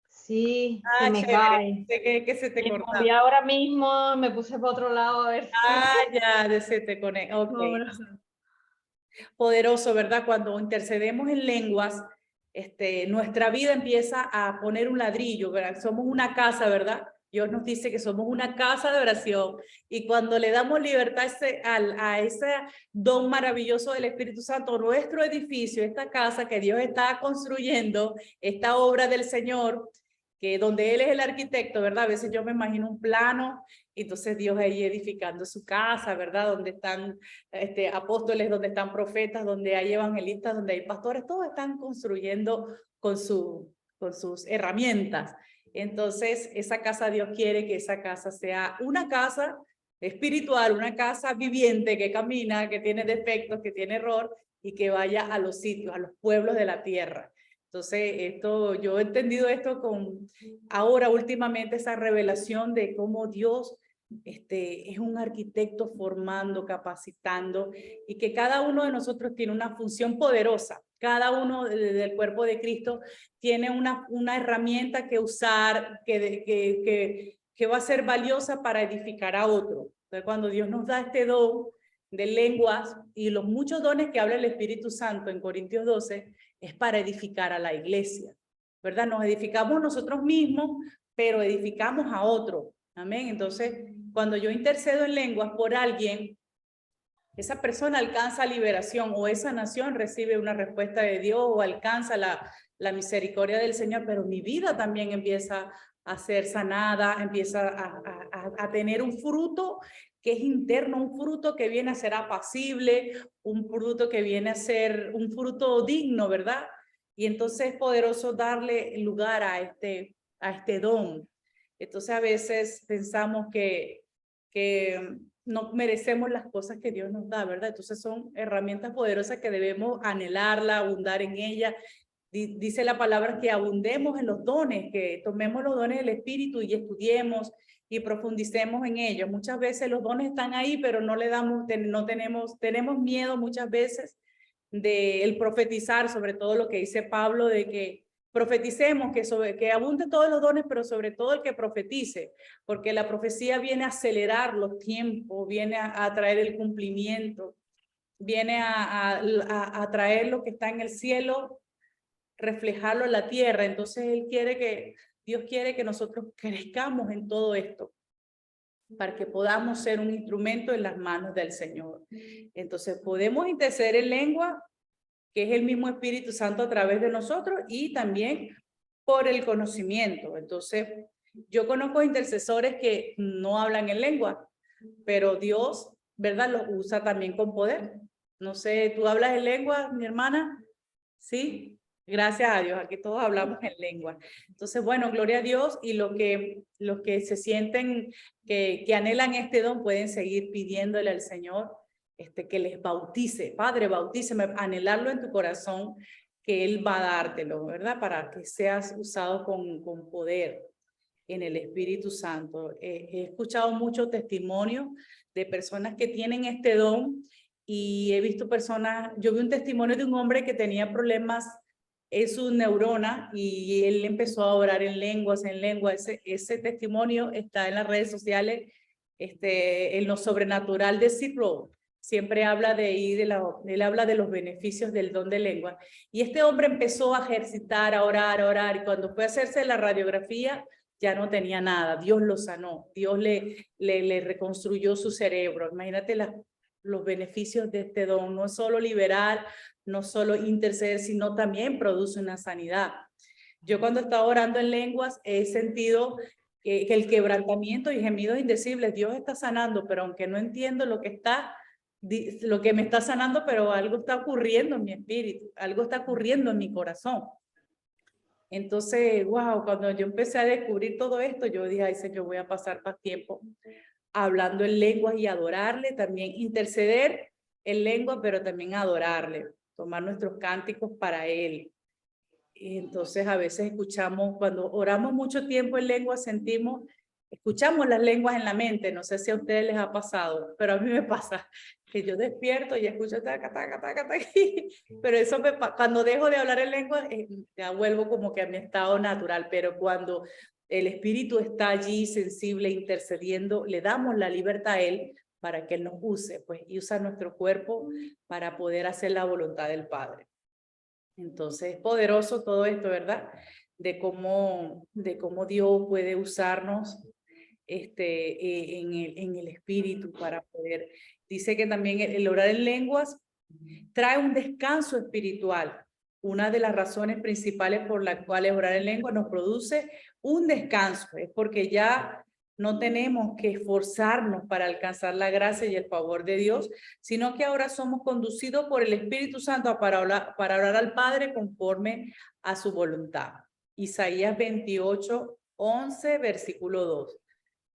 Sí, se me chévere. cae. Que se te corta. Y ahora mismo me puse para otro lado a ver si... Ya, se te conecta. Ok. Poderoso, ¿verdad? Cuando intercedemos en lenguas, nuestra vida empieza a poner un ladrillo, ¿verdad? Somos una casa, ¿verdad? Dios nos dice que somos una casa de oración, y cuando le damos libertad a ese don maravilloso del Espíritu Santo, nuestro edificio, esta casa que Dios está construyendo, esta obra del Señor, que donde Él es el arquitecto, ¿verdad? A veces yo me imagino un plano, y entonces Dios ahí edificando su casa, ¿verdad? Donde están apóstoles, donde están profetas, donde hay evangelistas, donde hay pastores, todos están construyendo con sus herramientas. Entonces, esa casa, Dios quiere que esa casa sea una casa espiritual, una casa viviente que camina, que tiene defectos, que tiene error, y que vaya a los sitios, a los pueblos de la tierra. Entonces, yo he entendido esto ahora últimamente, esa revelación de cómo Dios es un arquitecto formando, capacitando, y que cada uno de nosotros tiene una función poderosa. Cada uno del cuerpo de Cristo tiene una herramienta que usar, que va a ser valiosa para edificar a otro. Entonces, cuando Dios nos da este don de lenguas y los muchos dones que habla el Espíritu Santo en Corintios 12, es para edificar a la iglesia, ¿verdad? Nos edificamos nosotros mismos, pero edificamos a otro. Amén. Entonces, cuando yo intercedo en lenguas por alguien, esa persona alcanza liberación, o esa nación recibe una respuesta de Dios, o alcanza la misericordia del Señor, pero mi vida también empieza a ser sanada, empieza a tener un fruto que es interno, un fruto que viene a ser apacible, un fruto que viene a ser un fruto digno, ¿verdad? Y entonces es poderoso darle lugar a este don. Entonces a veces pensamos que no merecemos las cosas que Dios nos da, ¿verdad? Entonces son herramientas poderosas que debemos anhelarla, abundar en ella. Dice la palabra que abundemos en los dones, que tomemos los dones del Espíritu y estudiemos y profundicemos en ellos. Muchas veces los dones están ahí, pero no le damos, tenemos miedo muchas veces del profetizar, sobre todo lo que dice Pablo, de que profeticemos, que abunde todos los dones, pero sobre todo el que profetice, porque la profecía viene a acelerar los tiempos, viene a traer el cumplimiento, viene a traer lo que está en el cielo, reflejarlo en la tierra. Entonces Dios quiere que nosotros crezcamos en todo esto, para que podamos ser un instrumento en las manos del Señor. Entonces podemos interceder en lengua, que es el mismo Espíritu Santo a través de nosotros, y también por el conocimiento. Entonces, yo conozco intercesores que no hablan en lengua, pero Dios, ¿verdad?, los usa también con poder. No sé, ¿tú hablas en lengua, mi hermana? Sí, gracias a Dios, aquí todos hablamos en lengua. Entonces, bueno, gloria a Dios, y los que se sienten que anhelan este don pueden seguir pidiéndole al Señor que les bautice. Padre, bautíceme, anhelarlo en tu corazón, que Él va a dártelo, ¿verdad? Para que seas usado con poder en el Espíritu Santo. He escuchado muchos testimonios de personas que tienen este don, y he visto personas, yo vi un testimonio de un hombre que tenía problemas en su neurona, y él empezó a orar en lengua. Ese testimonio está en las redes sociales, en lo sobrenatural de Cipro. Siempre habla él habla de los beneficios del don de lengua. Y este hombre empezó a ejercitar, a orar, y cuando fue a hacerse la radiografía, ya no tenía nada. Dios lo sanó, Dios le reconstruyó su cerebro. Imagínate los beneficios de este don. No es solo liberar, no solo interceder, sino también produce una sanidad. Yo cuando estaba orando en lenguas he sentido que el quebrantamiento y gemidos indecibles, Dios está sanando, pero aunque no entiendo lo que me está sanando, pero algo está ocurriendo en mi espíritu, algo está ocurriendo en mi corazón. Entonces, wow, cuando yo empecé a descubrir todo esto, yo dije, ay Señor, voy a pasar más tiempo hablando en lenguas y adorarle, también interceder en lengua, pero también adorarle, tomar nuestros cánticos para Él. Y entonces a veces escuchamos, cuando oramos mucho tiempo en lengua, escuchamos las lenguas en la mente. No sé si a ustedes les ha pasado, pero a mí me pasa que yo despierto y escucho taca, taca, taca, taca, pero eso cuando dejo de hablar en lengua, ya vuelvo como que a mi estado natural. Pero cuando el Espíritu está allí sensible, intercediendo, le damos la libertad a Él para que Él nos use, pues, y usa nuestro cuerpo para poder hacer la voluntad del Padre. Entonces es poderoso todo esto, ¿verdad? De cómo Dios puede usarnos en el Espíritu para poder. Dice que también el orar en lenguas trae un descanso espiritual. Una de las razones principales por las cuales orar en lengua nos produce un descanso es porque ya no tenemos que esforzarnos para alcanzar la gracia y el favor de Dios, sino que ahora somos conducidos por el Espíritu Santo para orar al Padre conforme a su voluntad. Isaías 28, 11, versículo 2.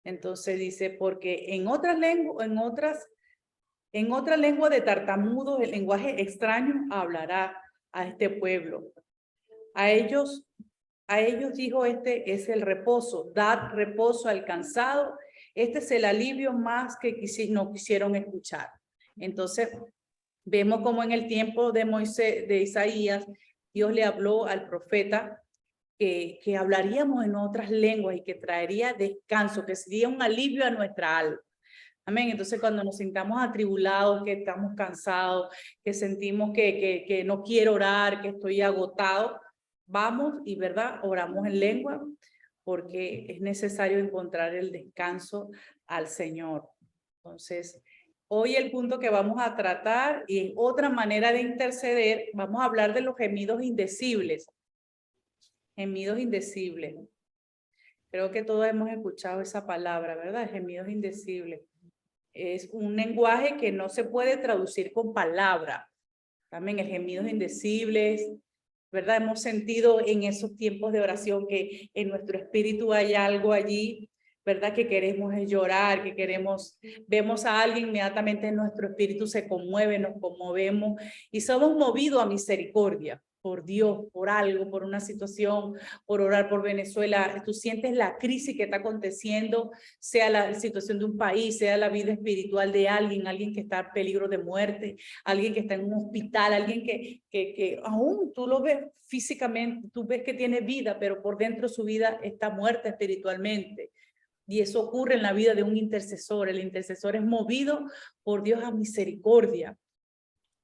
Entonces dice, porque en otra lengua de tartamudos, el lenguaje extraño hablará a este pueblo. A ellos dijo, este es el reposo, dad reposo al cansado, Este es el alivio más que no quisieron escuchar. Entonces, vemos como en el tiempo de Moisés, de Isaías, Dios le habló al profeta que hablaríamos en otras lenguas y que traería descanso, que sería un alivio a nuestra alma. Amén. Entonces, cuando nos sintamos atribulados, que estamos cansados, que sentimos que no quiero orar, que estoy agotado, vamos y, ¿verdad? Oramos en lengua, porque es necesario encontrar el descanso al Señor. Entonces, hoy el punto que vamos a tratar, y en otra manera de interceder, vamos a hablar de los gemidos indecibles. Gemidos indecibles. Creo que todos hemos escuchado esa palabra, ¿verdad? Gemidos indecibles. Es un lenguaje que no se puede traducir con palabras. También el gemidos indecibles, ¿verdad? Hemos sentido en esos tiempos de oración que en nuestro espíritu hay algo allí, ¿verdad? Que queremos llorar, que queremos, vemos a alguien, inmediatamente nuestro espíritu se conmueve, nos conmovemos y somos movidos a misericordia por Dios, por algo, por una situación, por orar por Venezuela. Tú sientes la crisis que está aconteciendo, sea la situación de un país, sea la vida espiritual de alguien que está en peligro de muerte, alguien que está en un hospital, alguien que aún tú lo ves físicamente, tú ves que tiene vida, pero por dentro su vida está muerta espiritualmente. Y eso ocurre en la vida de un intercesor. El intercesor es movido por Dios a misericordia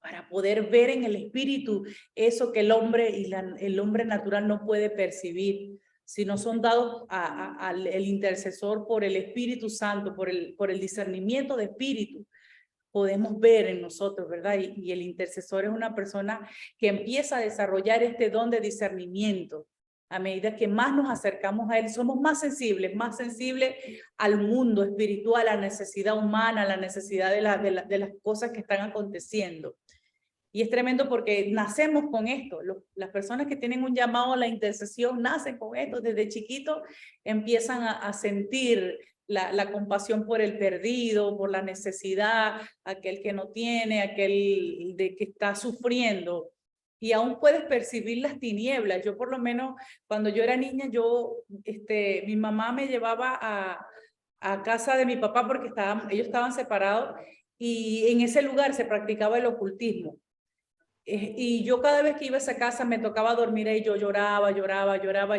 para poder ver en el espíritu eso que el hombre y el hombre natural no puede percibir, sino son dados al intercesor por el Espíritu Santo, por el discernimiento de espíritu. Podemos ver en nosotros, ¿verdad? Y el intercesor es una persona que empieza a desarrollar este don de discernimiento. A medida que más nos acercamos a él, somos más sensibles al mundo espiritual, a la necesidad humana, a la necesidad de las cosas que están aconteciendo. Y es tremendo porque nacemos con esto. Las personas que tienen un llamado a la intercesión nacen con esto. Desde chiquitos empiezan a sentir la compasión por el perdido, por la necesidad, aquel que no tiene, aquel de que está sufriendo. Y aún puedes percibir las tinieblas. Yo por lo menos cuando yo era niña, mi mamá me llevaba a casa de mi papá porque ellos estaban separados y en ese lugar se practicaba el ocultismo. Y yo cada vez que iba a esa casa me tocaba dormir y yo lloraba.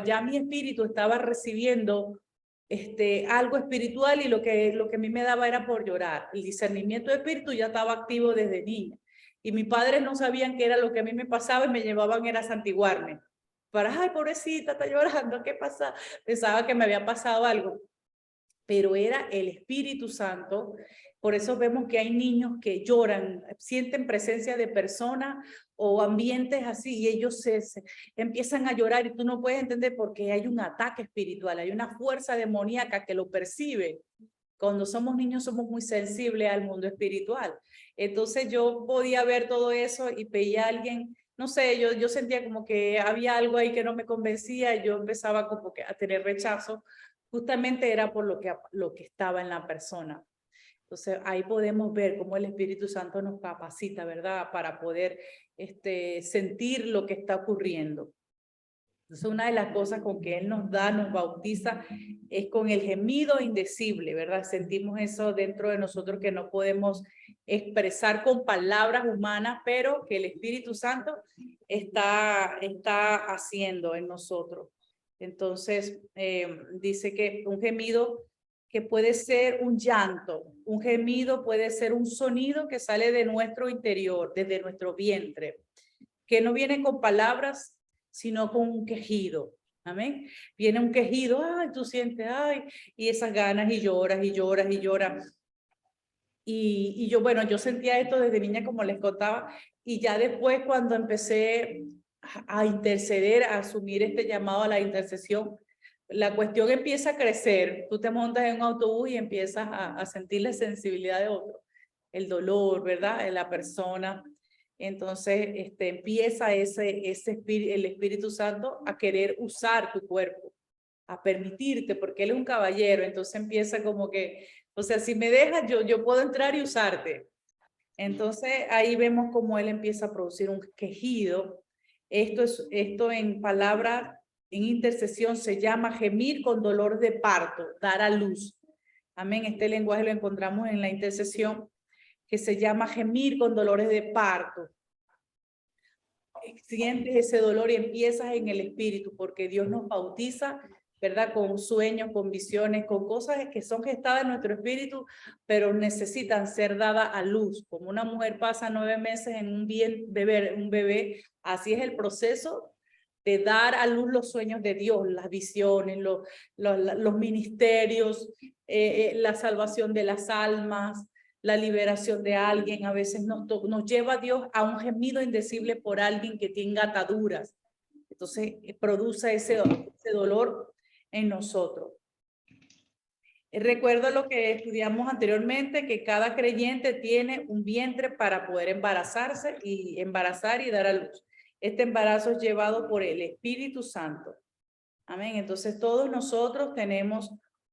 Ya mi espíritu estaba recibiendo algo espiritual y lo que a mí me daba era por llorar. El discernimiento de espíritu ya estaba activo desde niña. Y mis padres no sabían qué era lo que a mí me pasaba y me llevaban era a santiguarme. Para, ay, pobrecita, está llorando, ¿qué pasa? Pensaba que me había pasado algo. Pero era el Espíritu Santo. Por eso vemos que hay niños que lloran, sienten presencia de personas o ambientes así y ellos se empiezan a llorar y tú no puedes entender porque hay un ataque espiritual, hay una fuerza demoníaca que lo percibe. Cuando somos niños somos muy sensibles al mundo espiritual. Entonces yo podía ver todo eso y veía a alguien, no sé, yo sentía como que había algo ahí que no me convencía y yo empezaba como que a tener rechazo. Justamente era por lo que estaba en la persona. Entonces ahí podemos ver cómo el Espíritu Santo nos capacita, ¿verdad? Para poder sentir lo que está ocurriendo. Entonces una de las cosas con que Él nos bautiza, es con el gemido indecible, ¿verdad? Sentimos eso dentro de nosotros que no podemos expresar con palabras humanas, pero que el Espíritu Santo está haciendo en nosotros. Entonces, dice que un gemido que puede ser un llanto, un gemido puede ser un sonido que sale de nuestro interior, desde nuestro vientre, que no viene con palabras, sino con un quejido. Amén. Viene un quejido, ay, tú sientes, ay, y esas ganas y lloras. Y yo, bueno, yo sentía esto desde niña, como les contaba, y ya después cuando empecé a interceder, a asumir este llamado a la intercesión, la cuestión empieza a crecer. Tú te montas en un autobús y empiezas a sentir la sensibilidad de otro, el dolor, ¿verdad? De la persona. Entonces empieza el Espíritu Santo a querer usar tu cuerpo, a permitirte, porque Él es un caballero. Entonces empieza como que, o sea, si me dejas, yo puedo entrar y usarte. Entonces ahí vemos cómo Él empieza a producir un quejido. Esto en palabra, en intercesión se llama gemir con dolor de parto, dar a luz. Amén. Este lenguaje lo encontramos en la intercesión, que se llama gemir con dolores de parto. Sientes ese dolor y empiezas en el espíritu, porque Dios nos bautiza, ¿verdad? Con sueños, con visiones, con cosas que son gestadas en nuestro espíritu, pero necesitan ser dadas a luz. Como una mujer pasa 9 meses en un bebé, así es el proceso de dar a luz los sueños de Dios, las visiones, los ministerios, la salvación de las almas, la liberación de alguien. A veces nos lleva a Dios a un gemido indecible por alguien que tenga ataduras. Entonces produce ese dolor en nosotros. Recuerdo lo que estudiamos anteriormente, que cada creyente tiene un vientre para poder embarazarse y embarazar y dar a luz. Este embarazo es llevado por el Espíritu Santo. Amén. Entonces todos nosotros tenemos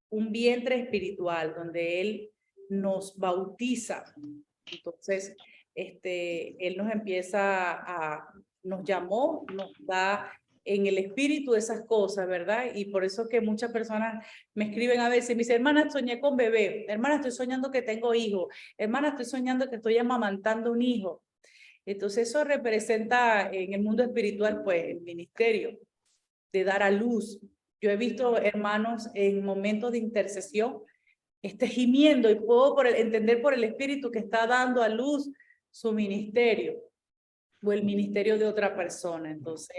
un vientre espiritual donde Él nos bautiza. Entonces, Él nos nos llamó, nos da en el espíritu esas cosas, ¿verdad? Y por eso que muchas personas me escriben a veces y me dicen, hermana, soñé con bebé, hermana, estoy soñando que tengo hijo, hermana, estoy soñando que estoy amamantando un hijo. Entonces eso representa en el mundo espiritual, pues, el ministerio de dar a luz. Yo he visto hermanos en momentos de intercesión gimiendo y puedo entender por el espíritu que está dando a luz su ministerio o el ministerio de otra persona. Entonces,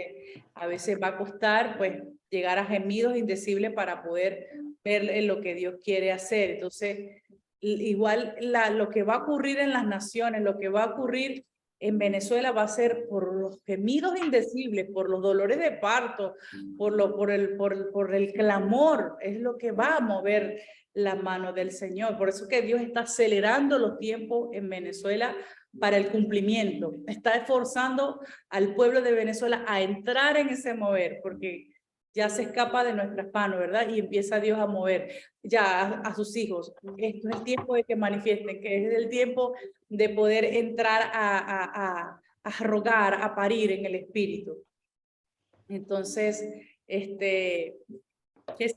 a veces va a costar pues llegar a gemidos indecibles para poder ver lo que Dios quiere hacer. Entonces, igual lo que va a ocurrir en las naciones, lo que va a ocurrir en Venezuela va a ser por los gemidos indecibles, por los dolores de parto, por el clamor, es lo que va a mover la mano del Señor. Por eso que Dios está acelerando los tiempos en Venezuela para el cumplimiento. Está esforzando al pueblo de Venezuela a entrar en ese mover, porque ya se escapa de nuestras manos, ¿verdad? Y empieza Dios a mover ya a sus hijos. Esto es el tiempo de que manifiesten, que es el tiempo de poder entrar a rogar, a parir en el espíritu. Entonces, ¿qué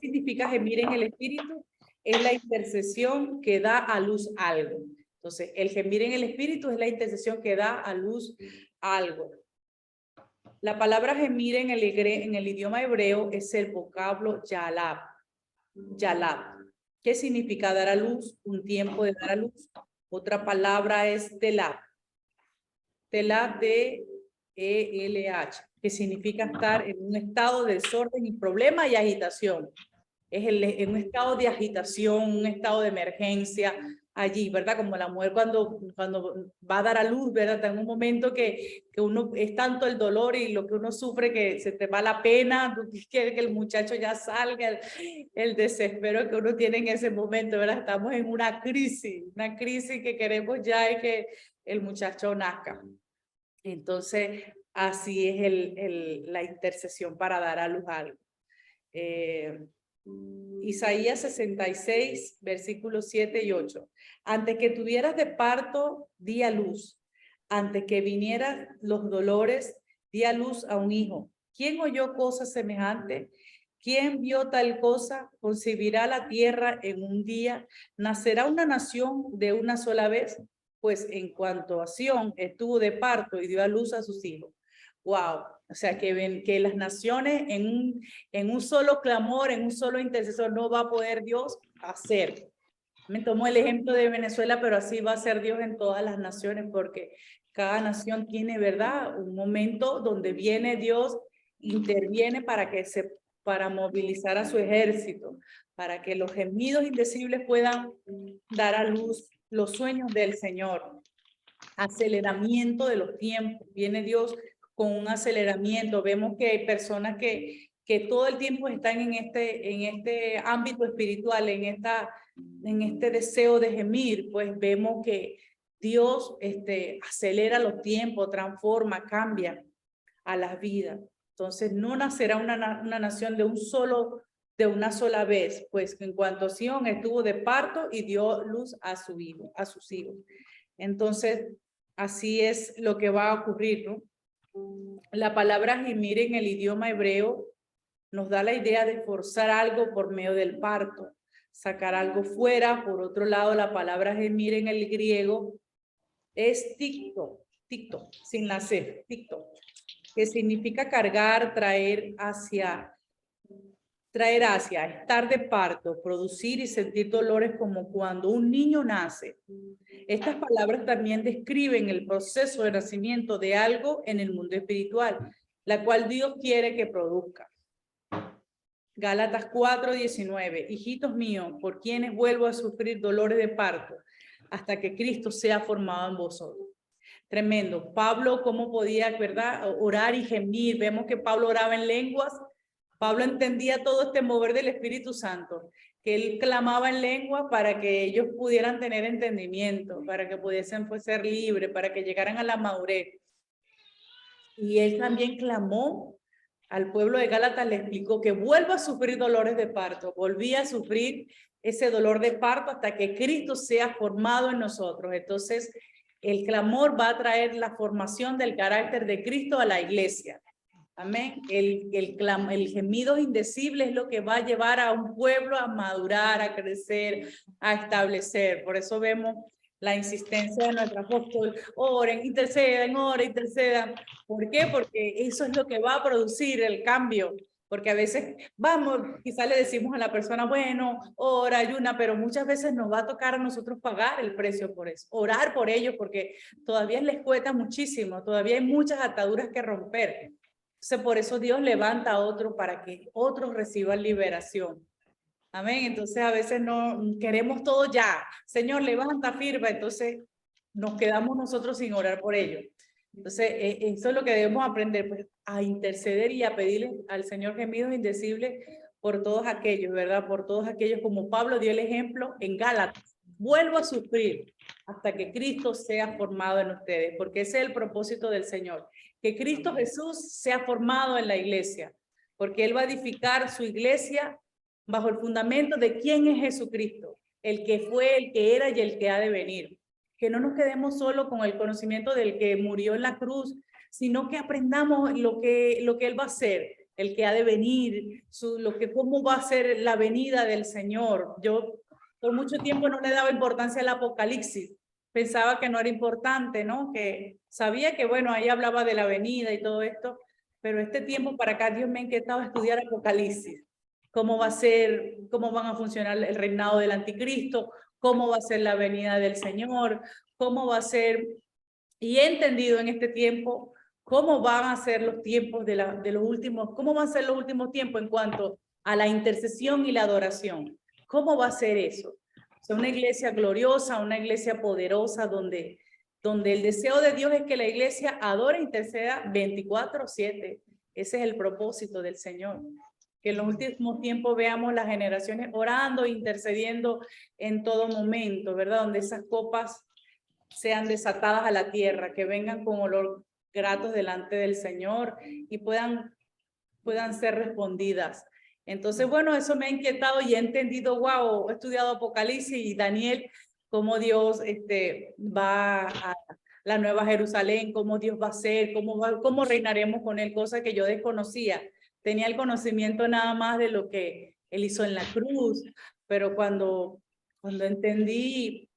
significa gemir en el espíritu? Es la intercesión que da a luz algo. Entonces, el gemir en el espíritu es la intercesión que da a luz algo. La palabra gemir en el idioma hebreo es el vocablo yalab. Yalab. ¿Qué significa dar a luz? Un tiempo de dar a luz. Otra palabra es telab. Telab, T-E-L-H, que significa estar en un estado de desorden y problema y agitación. Es en un estado de agitación, un estado de emergencia allí, ¿verdad? Como la mujer cuando va a dar a luz, ¿verdad? Está en un momento que uno es tanto el dolor y lo que uno sufre que se te va la pena, tú quieres que el muchacho ya salga, el desespero que uno tiene en ese momento, ¿verdad? Estamos en una crisis que queremos ya es que el muchacho nazca. Entonces, así es la intercesión para dar a luz algo. Isaías 66, versículos 7 y 8. Antes que tuvieras de parto, di a luz. Antes que vinieran los dolores, di a luz a un hijo. ¿Quién oyó cosa semejante? ¿Quién vio tal cosa? Concebirá la tierra en un día. ¿Nacerá una nación de una sola vez? Pues en cuanto a Sión estuvo de parto y dio a luz a sus hijos. Wow, o sea que las naciones en un solo clamor, en un solo intercesor no va a poder Dios hacer. Me tomo el ejemplo de Venezuela, pero así va a ser Dios en todas las naciones, porque cada nación tiene, ¿verdad? Un momento donde viene Dios, interviene para movilizar a su ejército, para que los gemidos indecibles puedan dar a luz los sueños del Señor. Aceleramiento de los tiempos. Viene Dios con un aceleramiento. Vemos que hay personas que todo el tiempo están en este ámbito espiritual, en este deseo de gemir, pues vemos que Dios acelera los tiempos, transforma, cambia a las vidas. Entonces no nacerá una nación de una sola vez, pues en cuanto a Sión estuvo de parto y dio luz a sus hijos. Entonces, así es lo que va a ocurrir, ¿no? La palabra gemir en el idioma hebreo nos da la idea de forzar algo por medio del parto. sacar algo fuera. Por otro lado, la palabra gemir en el griego es ticto, sin la C, ticto, que significa cargar, traer hacia, estar de parto, producir y sentir dolores como cuando un niño nace. Estas palabras también describen el proceso de nacimiento de algo en el mundo espiritual, la cual Dios quiere que produzca. Gálatas 4:19, hijitos míos, por quienes vuelvo a sufrir dolores de parto, hasta que Cristo sea formado en vosotros. Tremendo. Pablo, ¿cómo podía, verdad, orar y gemir? Vemos que Pablo oraba en lenguas. Pablo entendía todo este mover del Espíritu Santo, que él clamaba en lengua para que ellos pudieran tener entendimiento, para que pudiesen pues, ser libres, para que llegaran a la madurez. Y él también clamó al pueblo de Gálatas, le explicó que vuelva a sufrir dolores de parto, volvía a sufrir ese dolor de parto hasta que Cristo sea formado en nosotros. Entonces, el clamor va a traer la formación del carácter de Cristo a la iglesia. Amén. El gemido indecible es lo que va a llevar a un pueblo a madurar, a crecer, a establecer. Por eso vemos la insistencia de nuestro apóstol, oren, intercedan, oren, intercedan. ¿Por qué? Porque eso es lo que va a producir el cambio. Porque a veces vamos, quizás le decimos a la persona, bueno, ora, ayuna, pero muchas veces nos va a tocar a nosotros pagar el precio por eso, orar por ellos, porque todavía les cuesta muchísimo, todavía hay muchas ataduras que romper. Entonces, por eso Dios levanta a otros para que otros reciban liberación. Amén. Entonces, a veces no queremos todo ya. Señor, levanta, firma. Entonces, nos quedamos nosotros sin orar por ellos. Entonces, eso es lo que debemos aprender, pues, a interceder y a pedirle al Señor gemidos indecibles por todos aquellos, ¿verdad? Por todos aquellos, como Pablo dio el ejemplo en Gálatas. Vuelvo a sufrir hasta que Cristo sea formado en ustedes, porque ese es el propósito del Señor. Que Cristo Jesús sea formado en la iglesia, porque Él va a edificar su iglesia bajo el fundamento de quién es Jesucristo, el que fue, el que era y el que ha de venir. Que no nos quedemos solo con el conocimiento del que murió en la cruz, sino que aprendamos lo que Él va a hacer, el que ha de venir, cómo va a ser la venida del Señor. Yo por mucho tiempo no le daba importancia al Apocalipsis. Pensaba que no era importante, ¿no? Que sabía que, bueno, ahí hablaba de la venida y todo esto, pero este tiempo para acá Dios me ha inquietado a estudiar Apocalipsis. Cómo va a ser, cómo van a funcionar el reinado del anticristo, cómo va a ser la venida del Señor, cómo va a ser, y he entendido en este tiempo cómo van a ser los tiempos de los últimos, cómo van a ser los últimos tiempos en cuanto a la intercesión y la adoración. ¿Cómo va a ser eso? O sea, una iglesia gloriosa, una iglesia poderosa donde el deseo de Dios es que la iglesia adore e interceda 24/7. Ese es el propósito del Señor. Que en los últimos tiempos veamos las generaciones orando e intercediendo en todo momento, ¿verdad? Donde esas copas sean desatadas a la tierra, que vengan con olor gratos delante del Señor y puedan ser respondidas. Entonces, bueno, eso me ha inquietado y he entendido, wow, he estudiado Apocalipsis y Daniel, cómo Dios va a la Nueva Jerusalén, cómo Dios va a ser, cómo reinaremos con él, cosa que yo desconocía. Tenía el conocimiento nada más de lo que él hizo en la cruz, pero cuando entendí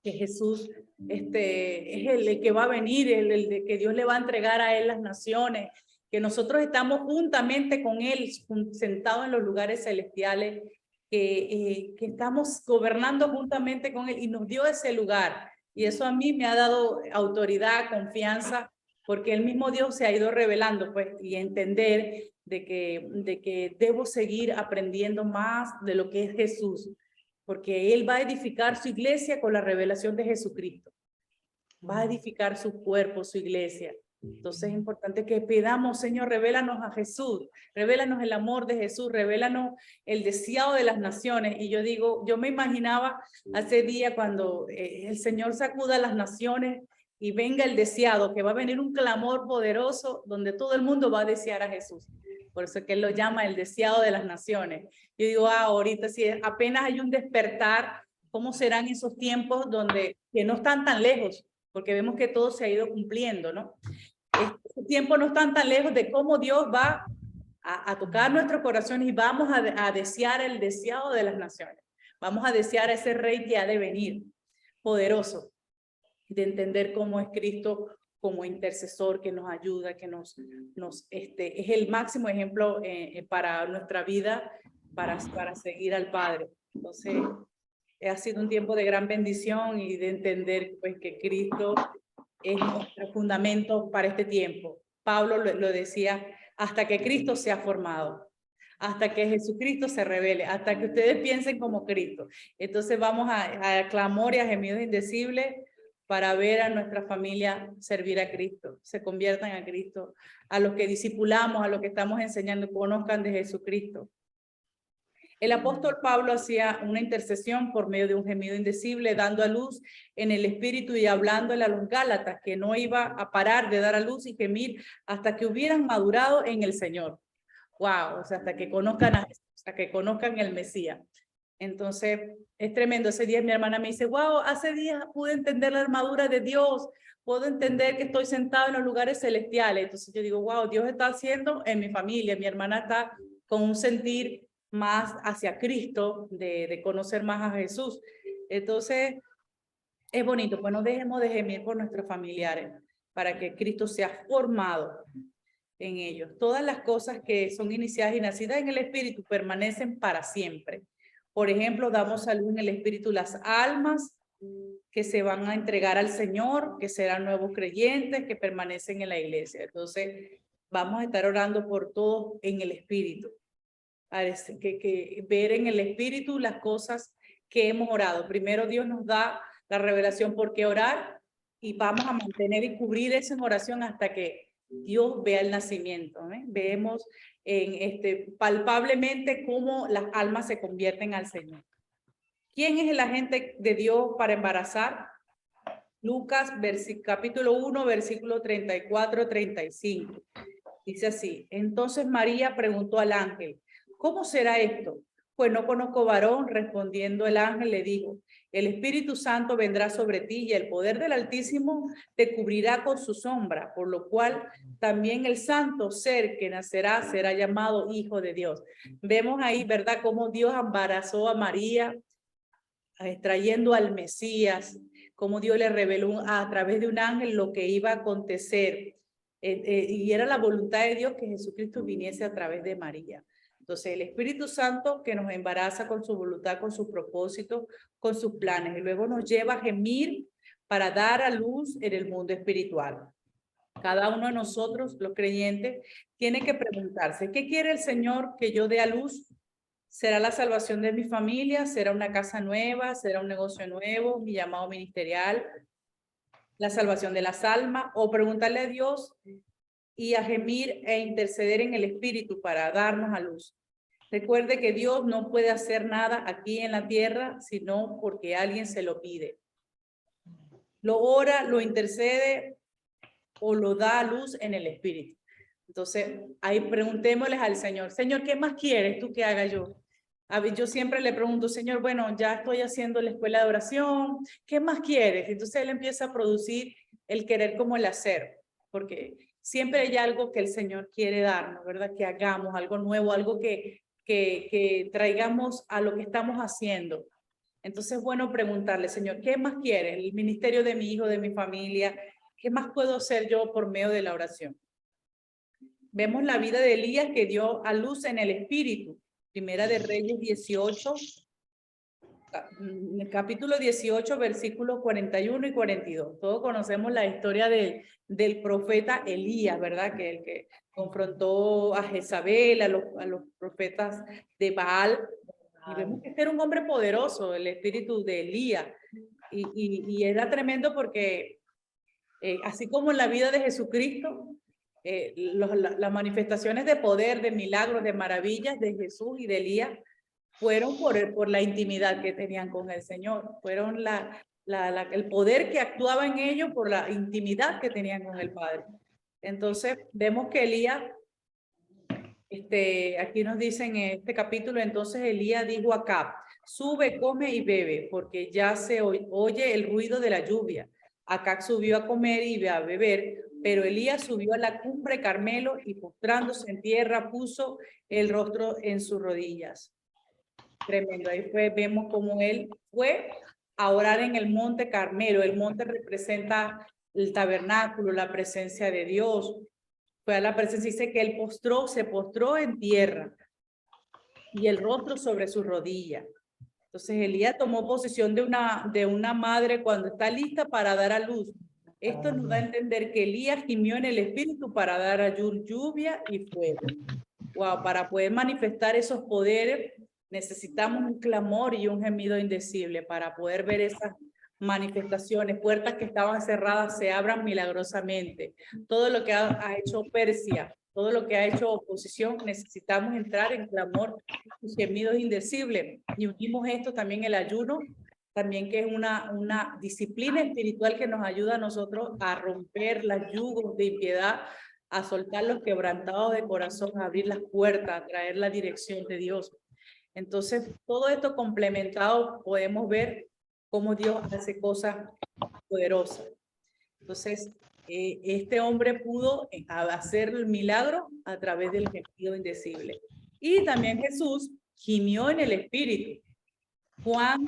que Jesús es el que va a venir, el de que Dios le va a entregar a él las naciones, que nosotros estamos juntamente con él, sentados en los lugares celestiales, que estamos gobernando juntamente con él y nos dio ese lugar. Y eso a mí me ha dado autoridad, confianza, porque el mismo Dios se ha ido revelando, pues, y entender de que debo seguir aprendiendo más de lo que es Jesús, porque Él va a edificar su iglesia con la revelación de Jesucristo. Va a edificar su cuerpo, su iglesia. Entonces es importante que pidamos, Señor, revélanos a Jesús, revélanos el amor de Jesús, revélanos el deseado de las naciones. Y yo digo, yo me imaginaba hace día cuando el Señor sacuda las naciones y venga el deseado, que va a venir un clamor poderoso donde todo el mundo va a desear a Jesús. Por eso es que Él lo llama el deseado de las naciones. Yo digo, ahorita si apenas hay un despertar, ¿cómo serán esos tiempos que no están tan lejos? Porque vemos que todo se ha ido cumpliendo, ¿no? Este tiempo no están tan lejos de cómo Dios va a tocar nuestros corazones y vamos a desear el deseado de las naciones. Vamos a desear a ese rey que ha de venir, poderoso, de entender cómo es Cristo como intercesor que nos ayuda, que es el máximo ejemplo para nuestra vida, para seguir al Padre. Entonces, ha sido un tiempo de gran bendición y de entender pues, que Cristo es nuestro fundamento para este tiempo. Pablo lo decía, hasta que Cristo sea formado, hasta que Jesucristo se revele, hasta que ustedes piensen como Cristo. Entonces vamos a clamor y a gemidos indecibles para ver a nuestra familia servir a Cristo, se conviertan a Cristo, a los que discipulamos, a los que estamos enseñando, conozcan de Jesucristo. El apóstol Pablo hacía una intercesión por medio de un gemido indecible, dando a luz en el espíritu y hablándole a los Gálatas que no iba a parar de dar a luz y gemir hasta que hubieran madurado en el Señor. Wow, o sea, hasta que conozcan a Jesús, hasta que conozcan el Mesías. Entonces, es tremendo. Ese día mi hermana me dice, wow, hace días pude entender la armadura de Dios, puedo entender que estoy sentado en los lugares celestiales. Entonces yo digo, wow, Dios está haciendo en mi familia. Mi hermana está con un sentir más hacia Cristo, de conocer más a Jesús. Entonces, es bonito, pues no dejemos de gemir por nuestros familiares, para que Cristo sea formado en ellos. Todas las cosas que son iniciadas y nacidas en el Espíritu permanecen para siempre. Por ejemplo, damos a luz en el Espíritu las almas que se van a entregar al Señor, que serán nuevos creyentes, que permanecen en la iglesia. Entonces, vamos a estar orando por todos en el Espíritu. Que ver en el Espíritu las cosas que hemos orado. Primero Dios nos da la revelación por qué orar y vamos a mantener y cubrir esa oración hasta que Dios vea el nacimiento. Vemos palpablemente cómo las almas se convierten al Señor. ¿Quién es el agente de Dios para embarazar? Lucas capítulo 1, versículo 34-35. Dice así, entonces María preguntó al ángel, ¿cómo será esto? Pues no conozco varón. Respondiendo el ángel le dijo, el Espíritu Santo vendrá sobre ti y el poder del Altísimo te cubrirá con su sombra, por lo cual también el santo ser que nacerá será llamado Hijo de Dios. Vemos ahí, ¿verdad?, cómo Dios embarazó a María, trayendo al Mesías, cómo Dios le reveló a través de un ángel lo que iba a acontecer. Y era la voluntad de Dios que Jesucristo viniese a través de María. Entonces, el Espíritu Santo que nos embaraza con su voluntad, con sus propósitos, con sus planes, y luego nos lleva a gemir para dar a luz en el mundo espiritual. Cada uno de nosotros, los creyentes, tiene que preguntarse, ¿qué quiere el Señor que yo dé a luz? ¿Será la salvación de mi familia? ¿Será una casa nueva? ¿Será un negocio nuevo? ¿Mi llamado ministerial? ¿La salvación de las almas? O preguntarle a Dios y a gemir e interceder en el Espíritu para darnos a luz. Recuerde que Dios no puede hacer nada aquí en la tierra, sino porque alguien se lo pide. Lo ora, lo intercede o lo da a luz en el Espíritu. Entonces, ahí preguntémosles al Señor, Señor, ¿qué más quieres tú que haga yo? Yo siempre le pregunto, Señor, bueno, ya estoy haciendo la escuela de oración, ¿qué más quieres? Entonces Él empieza a producir el querer como el hacer, porque siempre hay algo que el Señor quiere darnos, ¿verdad? Que hagamos algo nuevo, algo que traigamos a lo que estamos haciendo. Entonces es bueno preguntarle, Señor, ¿qué más quieres? El ministerio de mi hijo, de mi familia, ¿qué más puedo hacer yo por medio de la oración? Vemos la vida de Elías que dio a luz en el Espíritu. Primera de Reyes 18, capítulo 18, versículos 41 y 42. Todos conocemos la historia del profeta Elías, ¿verdad? Que el que confrontó a Jezabel, a los profetas de Baal. Y vemos que este era un hombre poderoso, el espíritu de Elías. Y era tremendo porque, así como en la vida de Jesucristo, las manifestaciones de poder, de milagros, de maravillas de Jesús y de Elías fueron por la intimidad que tenían con el Señor. Fueron el poder que actuaba en ellos por la intimidad que tenían con el Padre. Entonces, vemos que Elías, aquí nos dicen en este capítulo, entonces Elías dijo a Acab, sube, come y bebe, porque ya se oye el ruido de la lluvia. Acab subió a comer y a beber, pero Elías subió a la cumbre Carmelo y postrándose en tierra puso el rostro en sus rodillas. Tremendo. Ahí vemos cómo él fue a orar en el monte Carmelo. El monte representa el tabernáculo, la presencia de Dios. Fue a la presencia, dice que él se postró en tierra y el rostro sobre su rodilla. Entonces Elías tomó posesión de una madre cuando está lista para dar a luz. Esto nos da a entender que Elías gimió en el espíritu para dar a luz lluvia y fuego. Wow, para poder manifestar esos poderes necesitamos un clamor y un gemido indecible para poder ver esas manifestaciones, puertas que estaban cerradas se abran milagrosamente. Todo lo que ha hecho Persia, todo lo que ha hecho oposición, necesitamos entrar en clamor y gemidos indecibles. Y unimos esto también el ayuno, también que es una disciplina espiritual que nos ayuda a nosotros a romper los yugos de impiedad, a soltar los quebrantados de corazón, a abrir las puertas, a traer la dirección de Dios. Entonces, todo esto complementado, podemos ver cómo Dios hace cosas poderosas. Entonces, este hombre pudo hacer el milagro a través del gemido indecible. Y también Jesús gimió en el Espíritu. Juan,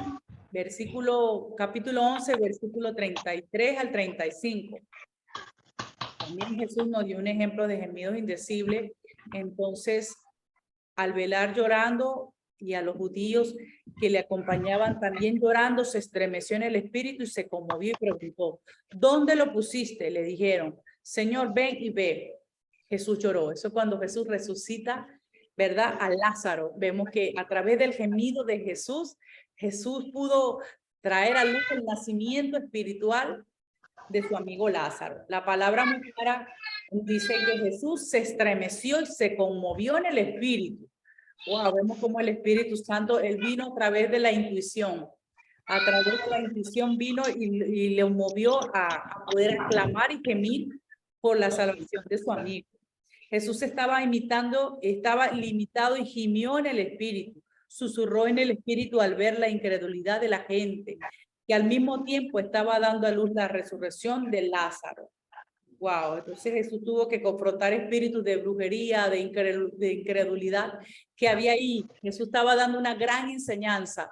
capítulo 11, versículo 33 al 35. También Jesús nos dio un ejemplo de gemidos indecibles. Entonces, al velar llorando, y a los judíos que le acompañaban también llorando, se estremeció en el espíritu y se conmovió y preguntó, ¿dónde lo pusiste? Le dijeron, Señor, ven y ve. Jesús lloró. Eso cuando Jesús resucita, ¿verdad? A Lázaro. Vemos que a través del gemido de Jesús, Jesús pudo traer a luz el nacimiento espiritual de su amigo Lázaro. La palabra muy clara dice que Jesús se estremeció y se conmovió en el espíritu. Wow, vemos como el Espíritu Santo, él vino a través de la intuición. A través de la intuición vino y le movió a poder aclamar y gemir por la salvación de su amigo. Jesús estaba limitado y gimió en el Espíritu. Susurró en el Espíritu al ver la incredulidad de la gente, que al mismo tiempo estaba dando a luz la resurrección de Lázaro. Wow, entonces Jesús tuvo que confrontar espíritus de brujería, de incredulidad que había ahí. Jesús estaba dando una gran enseñanza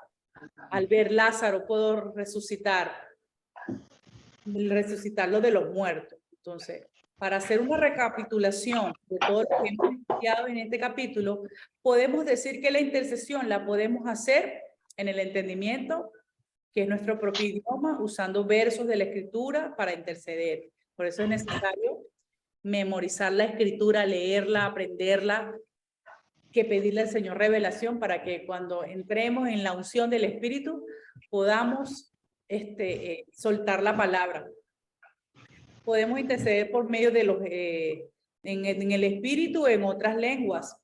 al ver Lázaro puedo resucitarlo de los muertos. Entonces, para hacer una recapitulación de todo lo que hemos estudiado en este capítulo, podemos decir que la intercesión la podemos hacer en el entendimiento, que es nuestro propio idioma, usando versos de la Escritura para interceder. Por eso es necesario memorizar la Escritura, leerla, aprenderla, que pedirle al Señor revelación para que cuando entremos en la unción del Espíritu podamos soltar la palabra. Podemos interceder por medio de en el Espíritu, en otras lenguas.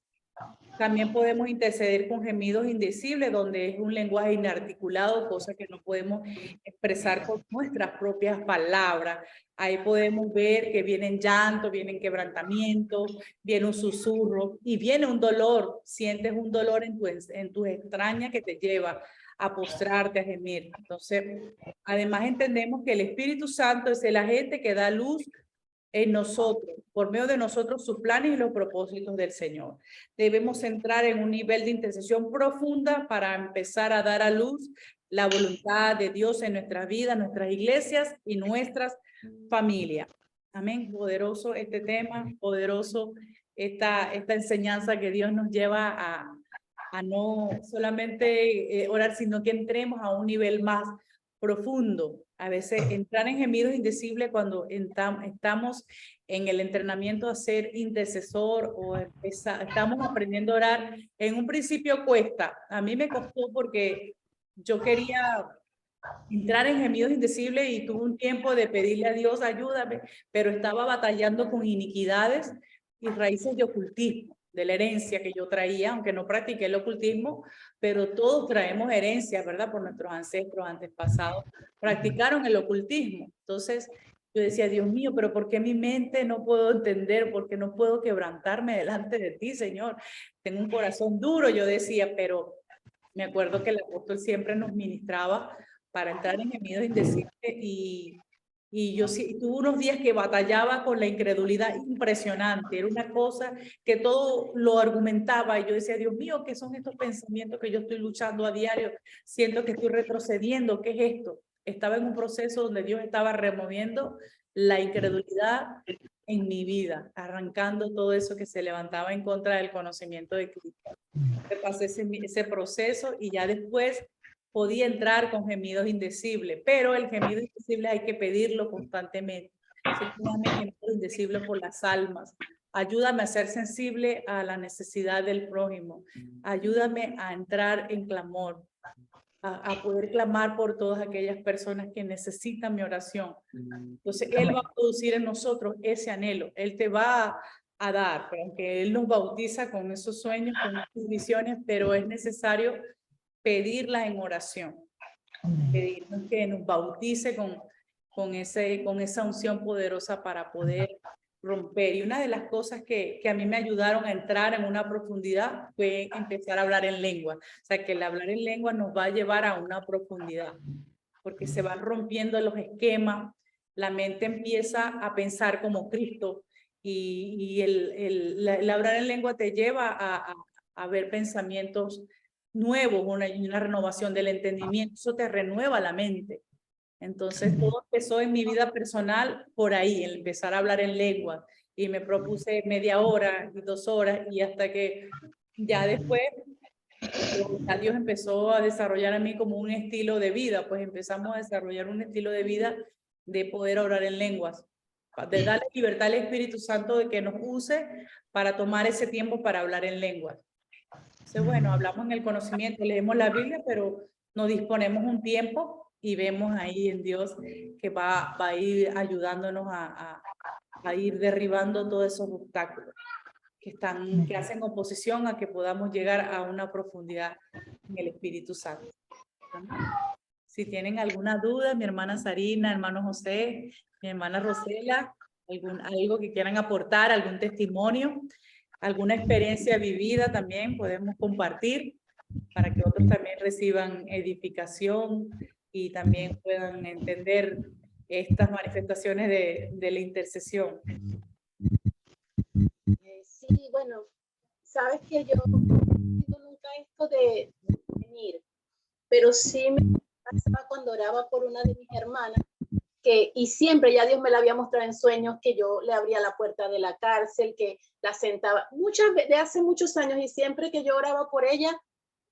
También podemos interceder con gemidos indecibles, donde es un lenguaje inarticulado, cosa que no podemos expresar con nuestras propias palabras. Ahí podemos ver que vienen llantos, vienen quebrantamientos, viene un susurro y viene un dolor. Sientes un dolor en tus entrañas que te lleva a postrarte, a gemir. Entonces, además entendemos que el Espíritu Santo es el agente que da luz en nosotros, por medio de nosotros, sus planes y los propósitos del Señor. Debemos entrar en un nivel de intercesión profunda para empezar a dar a luz la voluntad de Dios en nuestras vidas, nuestras iglesias y nuestras familias. Amén. Poderoso este tema, poderoso esta enseñanza que Dios nos lleva a no solamente orar, sino que entremos a un nivel más profundo. A veces entrar en gemidos indecibles cuando estamos en el entrenamiento a ser intercesor o estamos aprendiendo a orar. En un principio cuesta. A mí me costó porque yo quería entrar en gemidos indecibles y tuve un tiempo de pedirle a Dios ayúdame, pero estaba batallando con iniquidades y raíces de ocultismo, de la herencia que yo traía, aunque no practiqué el ocultismo, pero todos traemos herencias, ¿verdad? Por nuestros ancestros, antepasados, practicaron el ocultismo. Entonces, yo decía, Dios mío, pero ¿por qué mi mente no puedo entender? ¿Por qué no puedo quebrantarme delante de ti, Señor? Tengo un corazón duro, yo decía, pero me acuerdo que el apóstol siempre nos ministraba para entrar en gemidos indecibles y Y yo sí, tuve unos días que batallaba con la incredulidad impresionante. Era una cosa que todo lo argumentaba. Y yo decía, Dios mío, ¿qué son estos pensamientos que yo estoy luchando a diario? Siento que estoy retrocediendo. ¿Qué es esto? Estaba en un proceso donde Dios estaba removiendo la incredulidad en mi vida, arrancando todo eso que se levantaba en contra del conocimiento de Cristo. Pasé ese proceso y ya después podía entrar con gemidos indecibles, pero el gemido indecible hay que pedirlo constantemente. Señor, dame gemidos indecibles por las almas. Ayúdame a ser sensible a la necesidad del prójimo. Ayúdame a entrar en clamor, a poder clamar por todas aquellas personas que necesitan mi oración. Entonces, Él va a producir en nosotros ese anhelo. Él te va a dar, aunque Él nos bautiza con esos sueños, con esas visiones, pero es necesario pedirlas en oración. Pedirnos que nos bautice con esa unción poderosa para poder romper. Y una de las cosas que a mí me ayudaron a entrar en una profundidad fue empezar a hablar en lengua. O sea, que el hablar en lengua nos va a llevar a una profundidad, porque se van rompiendo los esquemas, la mente empieza a pensar como Cristo y el hablar en lengua te lleva a ver pensamientos nuevos, una renovación del entendimiento, eso te renueva la mente. Entonces todo empezó en mi vida personal por ahí, el empezar a hablar en lengua, y me propuse media hora y 2 horas, y hasta que ya después Dios empezó a desarrollar a mí como un estilo de vida, pues empezamos a desarrollar un estilo de vida de poder orar en lenguas, de darle libertad al Espíritu Santo de que nos use para tomar ese tiempo para hablar en lenguas. Entonces, bueno, hablamos en el conocimiento, leemos la Biblia, pero nos disponemos un tiempo y vemos ahí en Dios que va a ir ayudándonos a ir derribando todos esos obstáculos que hacen oposición a que podamos llegar a una profundidad en el Espíritu Santo. Si tienen alguna duda, mi hermana Sarina, hermano José, mi hermana Rosela, algo que quieran aportar, algún testimonio, alguna experiencia vivida también podemos compartir para que otros también reciban edificación y también puedan entender estas manifestaciones de la intercesión. Sí, bueno, sabes que yo no he tenido nunca esto de venir, pero sí me pasaba cuando oraba por una de mis hermanas, y siempre ya Dios me la había mostrado en sueños, que yo le abría la puerta de la cárcel, que la sentaba, muchas veces, de hace muchos años, y siempre que yo oraba por ella,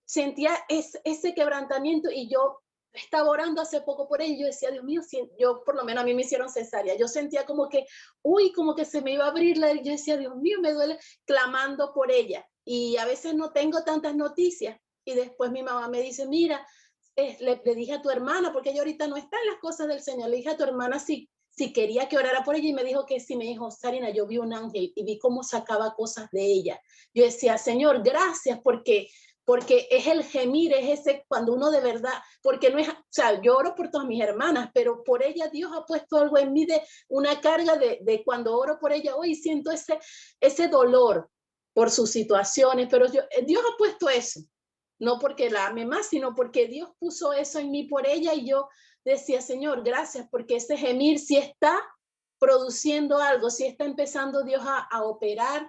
sentía ese quebrantamiento, y yo estaba orando hace poco por ella, y yo decía, Dios mío, yo por lo menos a mí me hicieron cesárea, yo sentía como que, como que se me iba a abrir, yo decía, Dios mío, me duele, clamando por ella, y a veces no tengo tantas noticias, y después mi mamá me dice, mira, le dije a tu hermana, porque ella ahorita no está en las cosas del Señor, le dije a tu hermana si quería que orara por ella, y me dijo que sí. Me dijo, Sarina, yo vi un ángel y vi cómo sacaba cosas de ella. Yo decía, Señor, gracias, porque es el gemir, es ese cuando uno de verdad, porque no es, o sea, yo oro por todas mis hermanas, pero por ella Dios ha puesto algo en mí, de una carga de cuando oro por ella hoy, siento ese dolor por sus situaciones, pero Dios ha puesto eso, no porque la ame más, sino porque Dios puso eso en mí por ella, y yo decía, Señor, gracias, porque ese gemir sí está produciendo algo, sí está empezando Dios a operar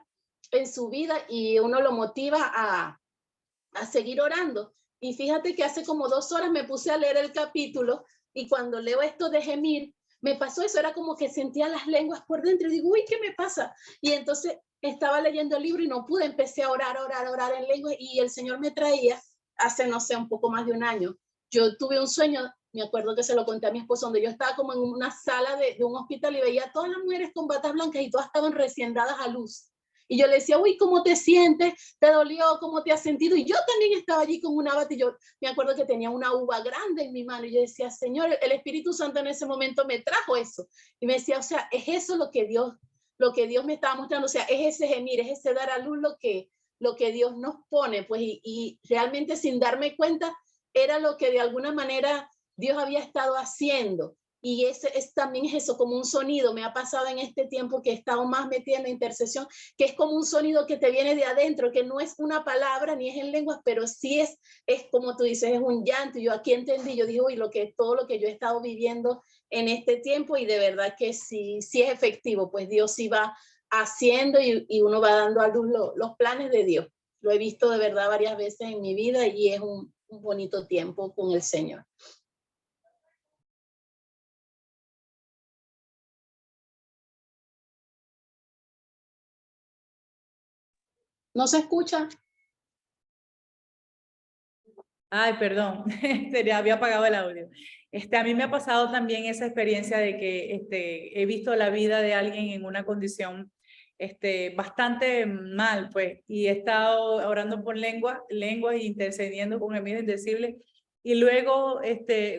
en su vida, y uno lo motiva a seguir orando. Y fíjate que hace como 2 horas me puse a leer el capítulo, y cuando leo esto de gemir, me pasó eso, era como que sentía las lenguas por dentro, y digo, uy, ¿qué me pasa? Y entonces estaba leyendo el libro y no pude, empecé a orar en lengua, y el Señor me traía, hace, no sé, un poco más de un año, yo tuve un sueño, me acuerdo que se lo conté a mi esposo, donde yo estaba como en una sala de un hospital, y veía a todas las mujeres con batas blancas, y todas estaban recién dadas a luz. Y yo le decía, uy, ¿cómo te sientes? ¿Te dolió? ¿Cómo te has sentido? Y yo también estaba allí con una bata, y yo me acuerdo que tenía una uva grande en mi mano, y yo decía, Señor, el Espíritu Santo en ese momento me trajo eso. Y me decía, o sea, es eso lo que Dios me estaba mostrando, o sea, es ese gemir, es ese dar a luz lo que Dios nos pone, pues, y realmente sin darme cuenta, era lo que de alguna manera Dios había estado haciendo. Y también es eso, como un sonido. Me ha pasado en este tiempo que he estado más metida en la intercesión, que es como un sonido que te viene de adentro, que no es una palabra ni es en lenguas, pero sí es como tú dices, es un llanto. Y yo aquí entendí, yo digo, y todo lo que yo he estado viviendo en este tiempo y de verdad que sí, sí es efectivo, pues Dios sí va haciendo y uno va dando a luz los planes de Dios. Lo he visto de verdad varias veces en mi vida y es un bonito tiempo con el Señor. ¿No se escucha? Ay, perdón, había apagado el audio. A mí me ha pasado también esa experiencia de que he visto la vida de alguien en una condición bastante mal, pues, y he estado orando por lenguas e intercediendo con gemidos indecibles. Y luego,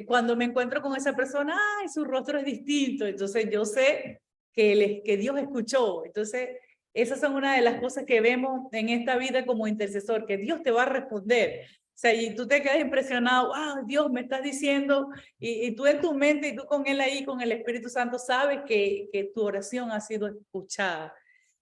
cuando me encuentro con esa persona, ¡ay, su rostro es distinto! Entonces yo sé que Dios escuchó. Entonces, esas son una de las cosas que vemos en esta vida como intercesor, que Dios te va a responder. O sea, y tú te quedas impresionado, wow, Dios me estás diciendo, y tú en tu mente y tú con Él ahí, con el Espíritu Santo, sabes que tu oración ha sido escuchada.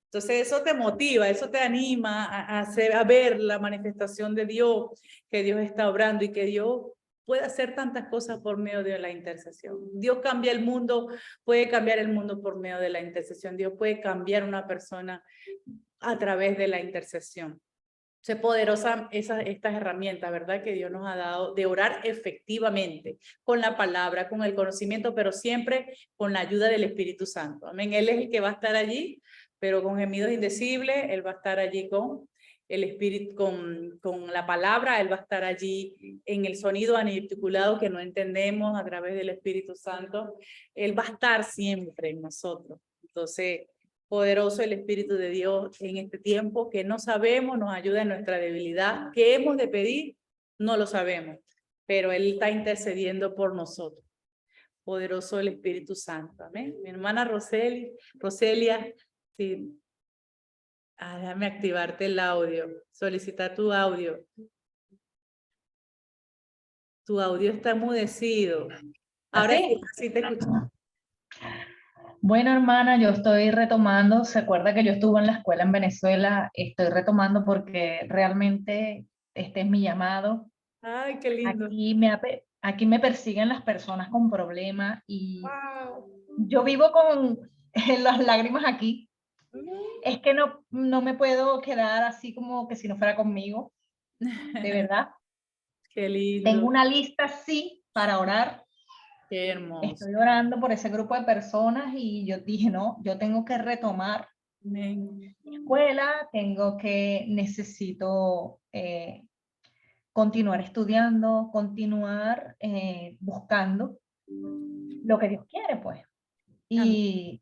Entonces eso te motiva, eso te anima a ver la manifestación de Dios, que Dios está obrando y que Dios puede hacer tantas cosas por medio de la intercesión. Dios cambia el mundo, puede cambiar el mundo por medio de la intercesión. Dios puede cambiar una persona a través de la intercesión. Es poderosa estas herramientas, ¿verdad? Que Dios nos ha dado de orar efectivamente, con la palabra, con el conocimiento, pero siempre con la ayuda del Espíritu Santo. Amén. Él es el que va a estar allí, pero con gemidos indecibles, Él va a estar allí con el Espíritu, con la palabra, Él va a estar allí en el sonido articulado que no entendemos a través del Espíritu Santo. Él va a estar siempre en nosotros. Entonces, poderoso el Espíritu de Dios en este tiempo que no sabemos, nos ayuda en nuestra debilidad. ¿Qué hemos de pedir? No lo sabemos, pero Él está intercediendo por nosotros. Poderoso el Espíritu Santo. Amén. Mi hermana Roselia, sí. Déjame activarte el audio. Solicita tu audio. Tu audio está enmudecido. Ahora sí te escucho. Bueno, hermana, yo estoy retomando, se acuerda que yo estuve en la escuela en Venezuela, estoy retomando porque realmente este es mi llamado. Ay, qué lindo. Aquí me persiguen las personas con problemas y Wow. yo vivo con las lágrimas aquí. Es que no me puedo quedar así como que si no fuera conmigo, de verdad. Qué lindo. Tengo una lista así para orar. Qué hermoso. Estoy orando por ese grupo de personas y yo dije, no, yo tengo que retomar mi escuela, necesito continuar estudiando, continuar buscando lo que Dios quiere, pues. Y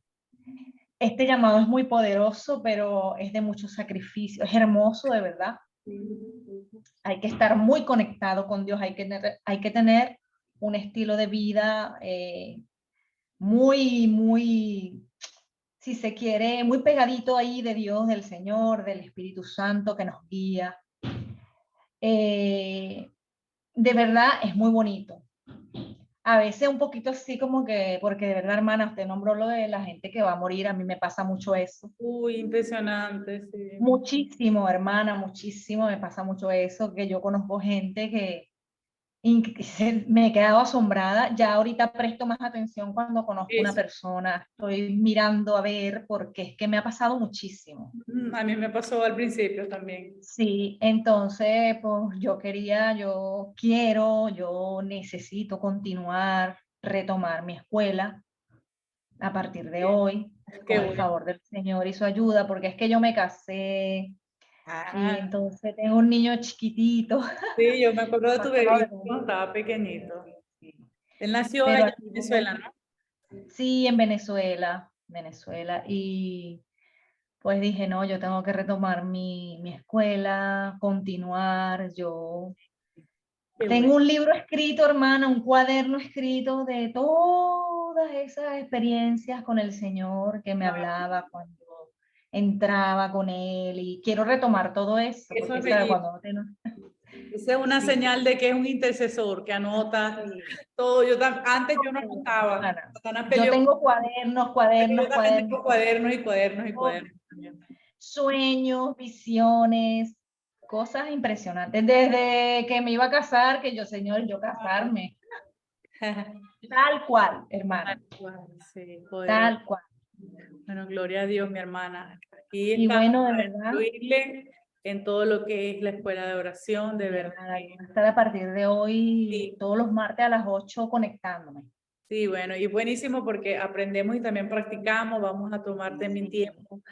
este llamado es muy poderoso, pero es de mucho sacrificio, es hermoso, de verdad. Hay que estar muy conectado con Dios, hay que tener un estilo de vida muy, si se quiere, muy pegadito ahí de Dios, del Señor, del Espíritu Santo que nos guía. De verdad es muy bonito. A veces un poquito así como que, porque de verdad, hermana, usted nombró lo de la gente que va a morir, a mí me pasa mucho eso. Uy, impresionante, sí. Muchísimo, hermana, muchísimo, me pasa mucho eso, que yo conozco gente que me he quedado asombrada. Ya ahorita presto más atención cuando conozco una persona, estoy mirando a ver, porque es que me ha pasado muchísimo. A mí me pasó al principio también. Sí, entonces, pues yo necesito continuar, retomar mi escuela a partir de hoy, con el favor del Señor y su ayuda, porque es que yo me casé y entonces tengo un niño chiquitito. Sí, yo me acuerdo de tu bebé cuando estaba pequeñito. Él nació allá en Venezuela, ¿no? Sí, en Venezuela, y pues dije, no, yo tengo que retomar mi escuela, continuar, tengo un libro escrito, hermana, un cuaderno escrito de todas esas experiencias con el Señor que me hablaba cuando entraba con Él, y quiero retomar todo eso, Eso porque es ¿sabe? Cuando esa es una señal de que es un intercesor, que anota todo. Antes yo no anotaba. Yo tengo cuadernos. Tengo cuadernos y cuadernos y cuadernos. Sueños, visiones, cosas impresionantes. Desde que me iba a casar, que yo, Señor, yo casarme. Tal cual, hermana. Tal cual, sí, poderoso. Tal cual. Bueno, gloria a Dios, mi hermana. Aquí Y estamos bueno, de para verdad, instruirle en todo lo que es la escuela de oración, de verdad. nada, yo voy a estar a partir de hoy, Sí. todos los martes a las 8 conectándome. Sí, bueno, y buenísimo porque aprendemos y también practicamos, vamos a tomar también tiempo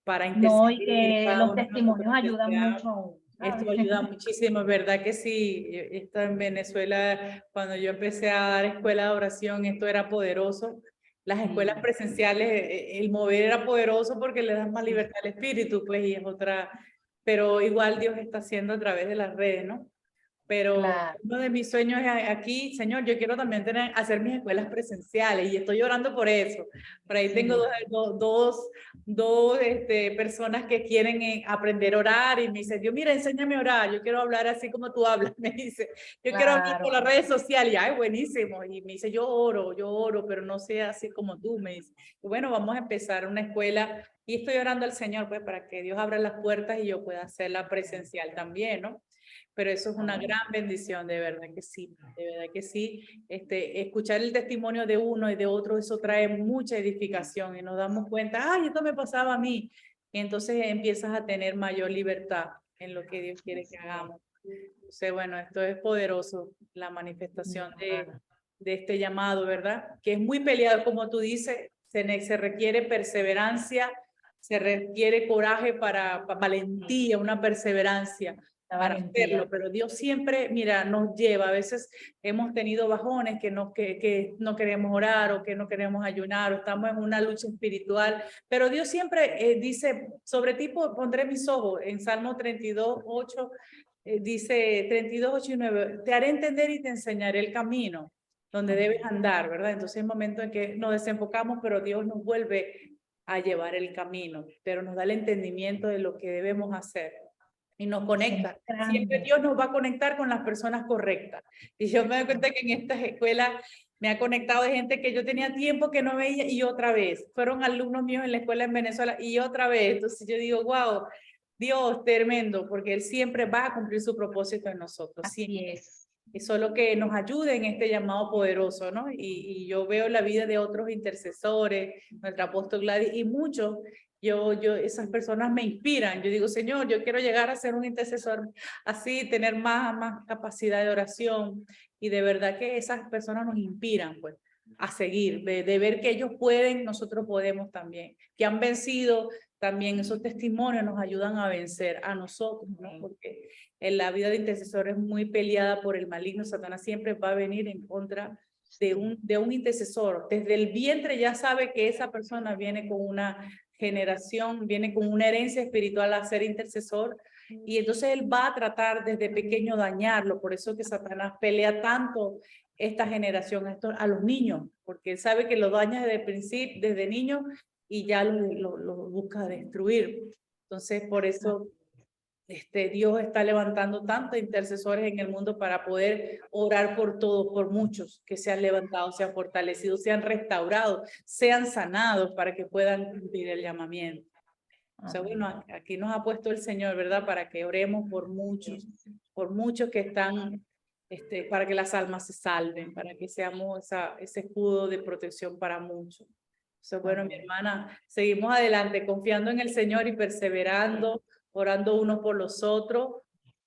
para No, y interceder en que cada los uno de nosotros testimonios ayudan deseamos. mucho aún, Esto ¿sabes? ayuda muchísimo, es verdad que sí. Esto en Venezuela, cuando yo empecé a dar escuela de oración, esto era poderoso. Las escuelas presenciales, el mover era poderoso porque le das más libertad al espíritu, pues, y es otra, pero igual Dios está haciendo a través de las redes, ¿no? Pero Claro. uno de mis sueños es aquí, Señor, yo quiero también hacer mis escuelas presenciales y estoy orando por eso. Por ahí tengo dos personas que quieren aprender a orar y me dice, Dios, mira, enséñame a orar, yo quiero hablar así como tú hablas, me dice, yo quiero hablar por las redes sociales, y ay, buenísimo, y me dice, yo oro, pero no sé así como tú, me dice. Y bueno, vamos a empezar una escuela y estoy orando al Señor, pues, para que Dios abra las puertas y yo pueda hacerla presencial también, ¿no? Pero eso es una gran bendición, de verdad que sí, de verdad que sí. Escuchar el testimonio de uno y de otro, eso trae mucha edificación y nos damos cuenta, ay, esto me pasaba a mí. Y entonces empiezas a tener mayor libertad en lo que Dios quiere que hagamos. Entonces, bueno, esto es poderoso, la manifestación de este llamado, ¿verdad? Que es muy peleado, como tú dices, se requiere perseverancia, se requiere coraje para valentía, una perseverancia para hacerlo, pero Dios siempre, mira, nos lleva. A veces hemos tenido bajones que no queremos orar o que no queremos ayunar o estamos en una lucha espiritual, pero Dios siempre dice, sobre ti pondré mis ojos, en Salmo 32:8, dice 32:8 y 9, te haré entender y te enseñaré el camino donde debes andar, ¿verdad? Entonces hay momentos en que nos desenfocamos, pero Dios nos vuelve a llevar el camino, pero nos da el entendimiento de lo que debemos hacer. Y nos conecta. Siempre Dios nos va a conectar con las personas correctas. Y yo me doy cuenta que en estas escuelas me ha conectado de gente que yo tenía tiempo que no veía y otra vez. Fueron alumnos míos en la escuela en Venezuela y otra vez. Entonces yo digo, wow, Dios, tremendo, porque Él siempre va a cumplir su propósito en nosotros. Así es. Y solo que nos ayude en este llamado poderoso, ¿no? Y yo veo la vida de otros intercesores, nuestro apóstol Gladys y muchos. Esas personas me inspiran. Yo digo, Señor, yo quiero llegar a ser un intercesor así, tener más capacidad de oración. Y de verdad que esas personas nos inspiran, pues, a seguir, de ver que ellos pueden, nosotros podemos también. Que han vencido, también esos testimonios nos ayudan a vencer a nosotros, ¿no? Porque en la vida de intercesor es muy peleada por el maligno. Satanás siempre va a venir en contra de un intercesor. Desde el vientre ya sabe que esa persona viene con una generación, viene con una herencia espiritual a ser intercesor, y entonces él va a tratar desde pequeño dañarlo. Por eso que Satanás pelea tanto esta generación, a los niños, porque él sabe que lo daña desde el principio, desde niño, y ya lo busca destruir. Entonces, por eso Dios está levantando tantos intercesores en el mundo para poder orar por todos, por muchos que se han levantado, se han fortalecido, se han restaurado, sean sanados para que puedan cumplir el llamamiento. O sea, bueno, aquí nos ha puesto el Señor, ¿verdad? Para que oremos por muchos que están, para que las almas se salven, para que seamos ese escudo de protección para muchos. O sea, bueno, mi hermana, seguimos adelante, confiando en el Señor y perseverando, orando unos por los otros.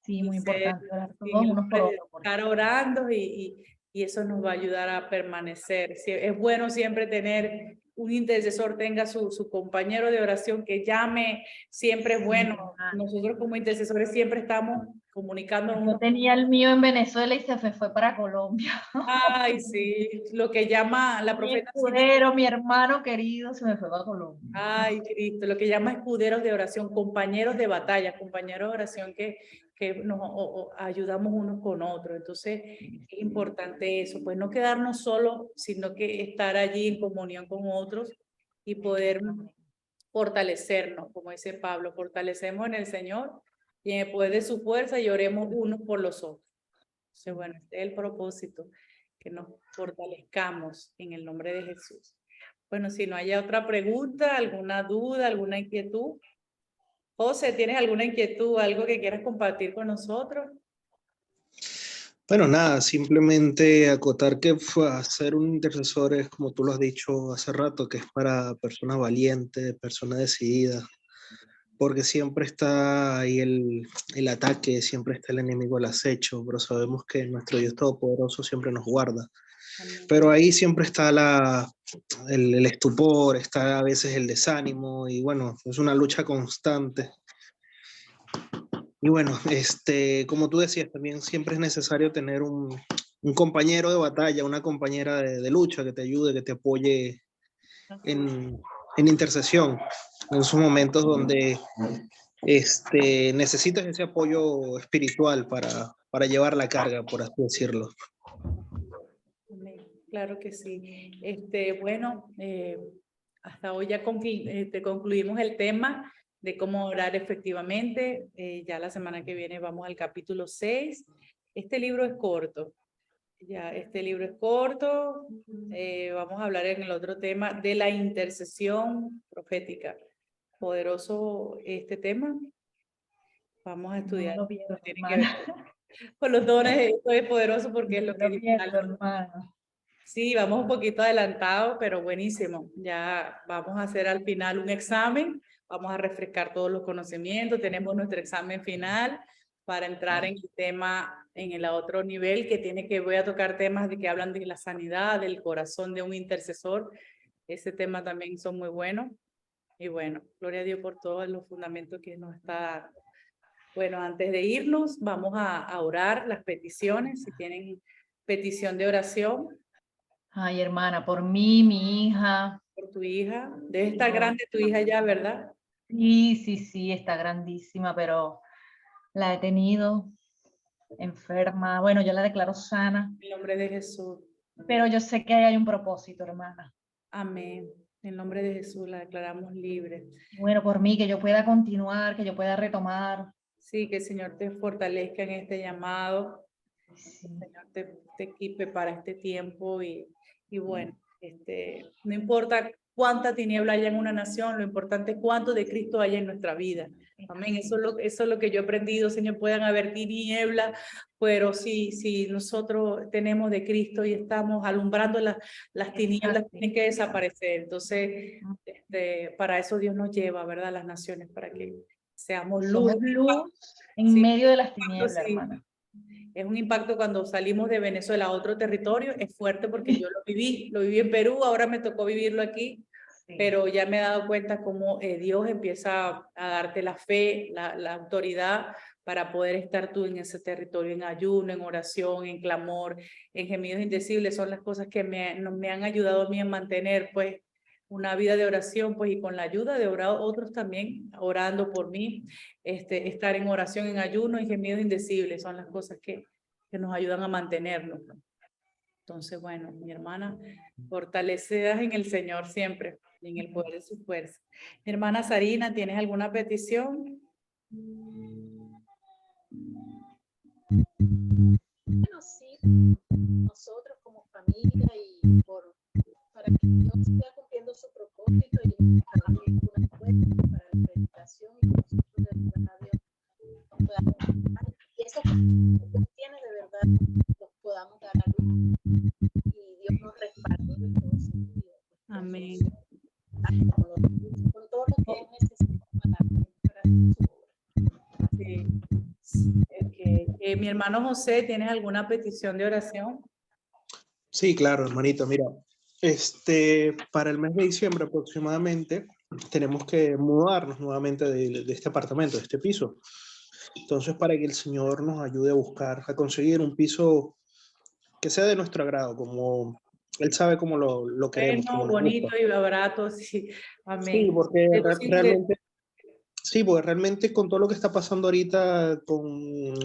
Sí, muy importante, orar todos En el unos por nombre de otros. estar orando y eso nos va a ayudar a permanecer. Es bueno siempre tener un intercesor, tenga su compañero de oración que llame, siempre es bueno. Nosotros como intercesores siempre estamos comunicando. Yo tenía el mío en Venezuela y se fue para Colombia. Ay, sí, lo que llama la Mi profeta. escudero, mi hermano querido, se me fue para Colombia. Ay, Cristo, lo que llama escuderos de oración, compañeros de batalla, compañeros de oración que nos ayudamos unos con otros. Entonces, es importante eso, pues no quedarnos solos, sino que estar allí en comunión con otros y poder fortalecernos, como dice Pablo, fortalecemos en el Señor y en el poder de su fuerza y oremos unos por los otros. Entonces, bueno, este es el propósito, que nos fortalezcamos en el nombre de Jesús. Bueno, si no haya otra pregunta, alguna duda, alguna inquietud. José, ¿tienes alguna inquietud, algo que quieras compartir con nosotros? Bueno, nada, simplemente acotar que ser un intercesor es, como tú lo has dicho hace rato, que es para personas valientes, personas decididas, porque siempre está ahí el ataque, siempre está el enemigo al acecho, pero sabemos que nuestro Dios Todopoderoso siempre nos guarda. Amén. Pero ahí siempre está el estupor, está a veces el desánimo, y bueno, es una lucha constante. Y bueno, como tú decías, también siempre es necesario tener un compañero de batalla, una compañera de lucha que te ayude, que te apoye en, en intercesión, en esos momentos donde necesitas ese apoyo espiritual para llevar la carga, por así decirlo. Amén. Claro que sí. Bueno, hasta hoy ya concluimos el tema de cómo orar efectivamente. Ya la semana que viene vamos al capítulo 6. Este libro es corto. Ya, este libro es corto. Vamos a hablar en el otro tema de la intercesión profética. Poderoso este tema. Vamos a estudiar. No lo pierdo, Tiene que ver hermana. con los dones. Esto es poderoso porque es lo No que lo dice. pierdo, hermana. Sí, vamos un poquito adelantado, pero buenísimo. Ya vamos a hacer al final un examen, vamos a refrescar todos los conocimientos, tenemos nuestro examen final para entrar en el tema, en el otro nivel que voy a tocar temas de que hablan de la sanidad, del corazón de un intercesor. Ese tema también son muy buenos. Y bueno, gloria a Dios por todos los fundamentos que nos está dando. Bueno, antes de irnos, vamos a orar las peticiones, si tienen petición de oración. Ay, hermana, por mí, mi hija. Por tu hija. Debe estar grande tu hija ya, ¿verdad? Sí, está grandísima, pero la he tenido enferma. Bueno, yo la declaro sana, En el nombre de Jesús. pero yo sé que ahí hay un propósito, hermana. Amén. En el nombre de Jesús la declaramos libre. Bueno, por mí, que yo pueda continuar, que yo pueda retomar. Sí, que el Señor te fortalezca en este llamado. Sí. El Señor te equipe para este tiempo y bueno, no importa cuánta tiniebla haya en una nación, lo importante es cuánto de Cristo haya en nuestra vida. Amén. Eso es lo que yo he aprendido, Señor. Puedan haber tinieblas, pero si nosotros tenemos de Cristo y estamos alumbrando las tinieblas, tienen que desaparecer. Entonces, para eso Dios nos lleva, ¿verdad? A las naciones, para que seamos luz. Somos luz en Sí, medio de las tinieblas, sí. hermana. Es un impacto cuando salimos de Venezuela a otro territorio, es fuerte porque yo lo viví en Perú, ahora me tocó vivirlo aquí, Sí. pero ya me he dado cuenta cómo Dios empieza a darte la fe, la autoridad para poder estar tú en ese territorio, en ayuno, en oración, en clamor, en gemidos indecibles. Son las cosas que me han ayudado a mí a mantener pues una vida de oración, pues, y con la ayuda de otros también orando por mí, estar en oración, en ayuno y gemidos indecibles son las cosas que nos ayudan a mantenernos, ¿no? Entonces, bueno, mi hermana, fortalecidas en el Señor siempre, y en el poder de su fuerza. Mi hermana Sarina, ¿tienes alguna petición? Bueno, sí, nosotros como familia y para que Dios siga cumpliendo su propósito y para una puerta para la predicación y que nosotros de verdad Dios nos podamos dar y esos que Dios tiene de verdad los podamos dar a luz y Dios nos respalde en todo sentido. Amén. Con todo lo que Él necesita para su obra. Sí. Mi hermano José, ¿tienes alguna petición de oración? Sí, claro, hermanito. Mira, para el mes de diciembre aproximadamente tenemos que mudarnos nuevamente de este apartamento, de este piso. Entonces, para que el Señor nos ayude a conseguir un piso que sea de nuestro agrado, como Él sabe cómo lo queremos. Bueno, Como nos gusta. bonito y barato, sí. Amén. Sí, porque Pero sí, realmente, sí, porque realmente con todo lo que está pasando ahorita con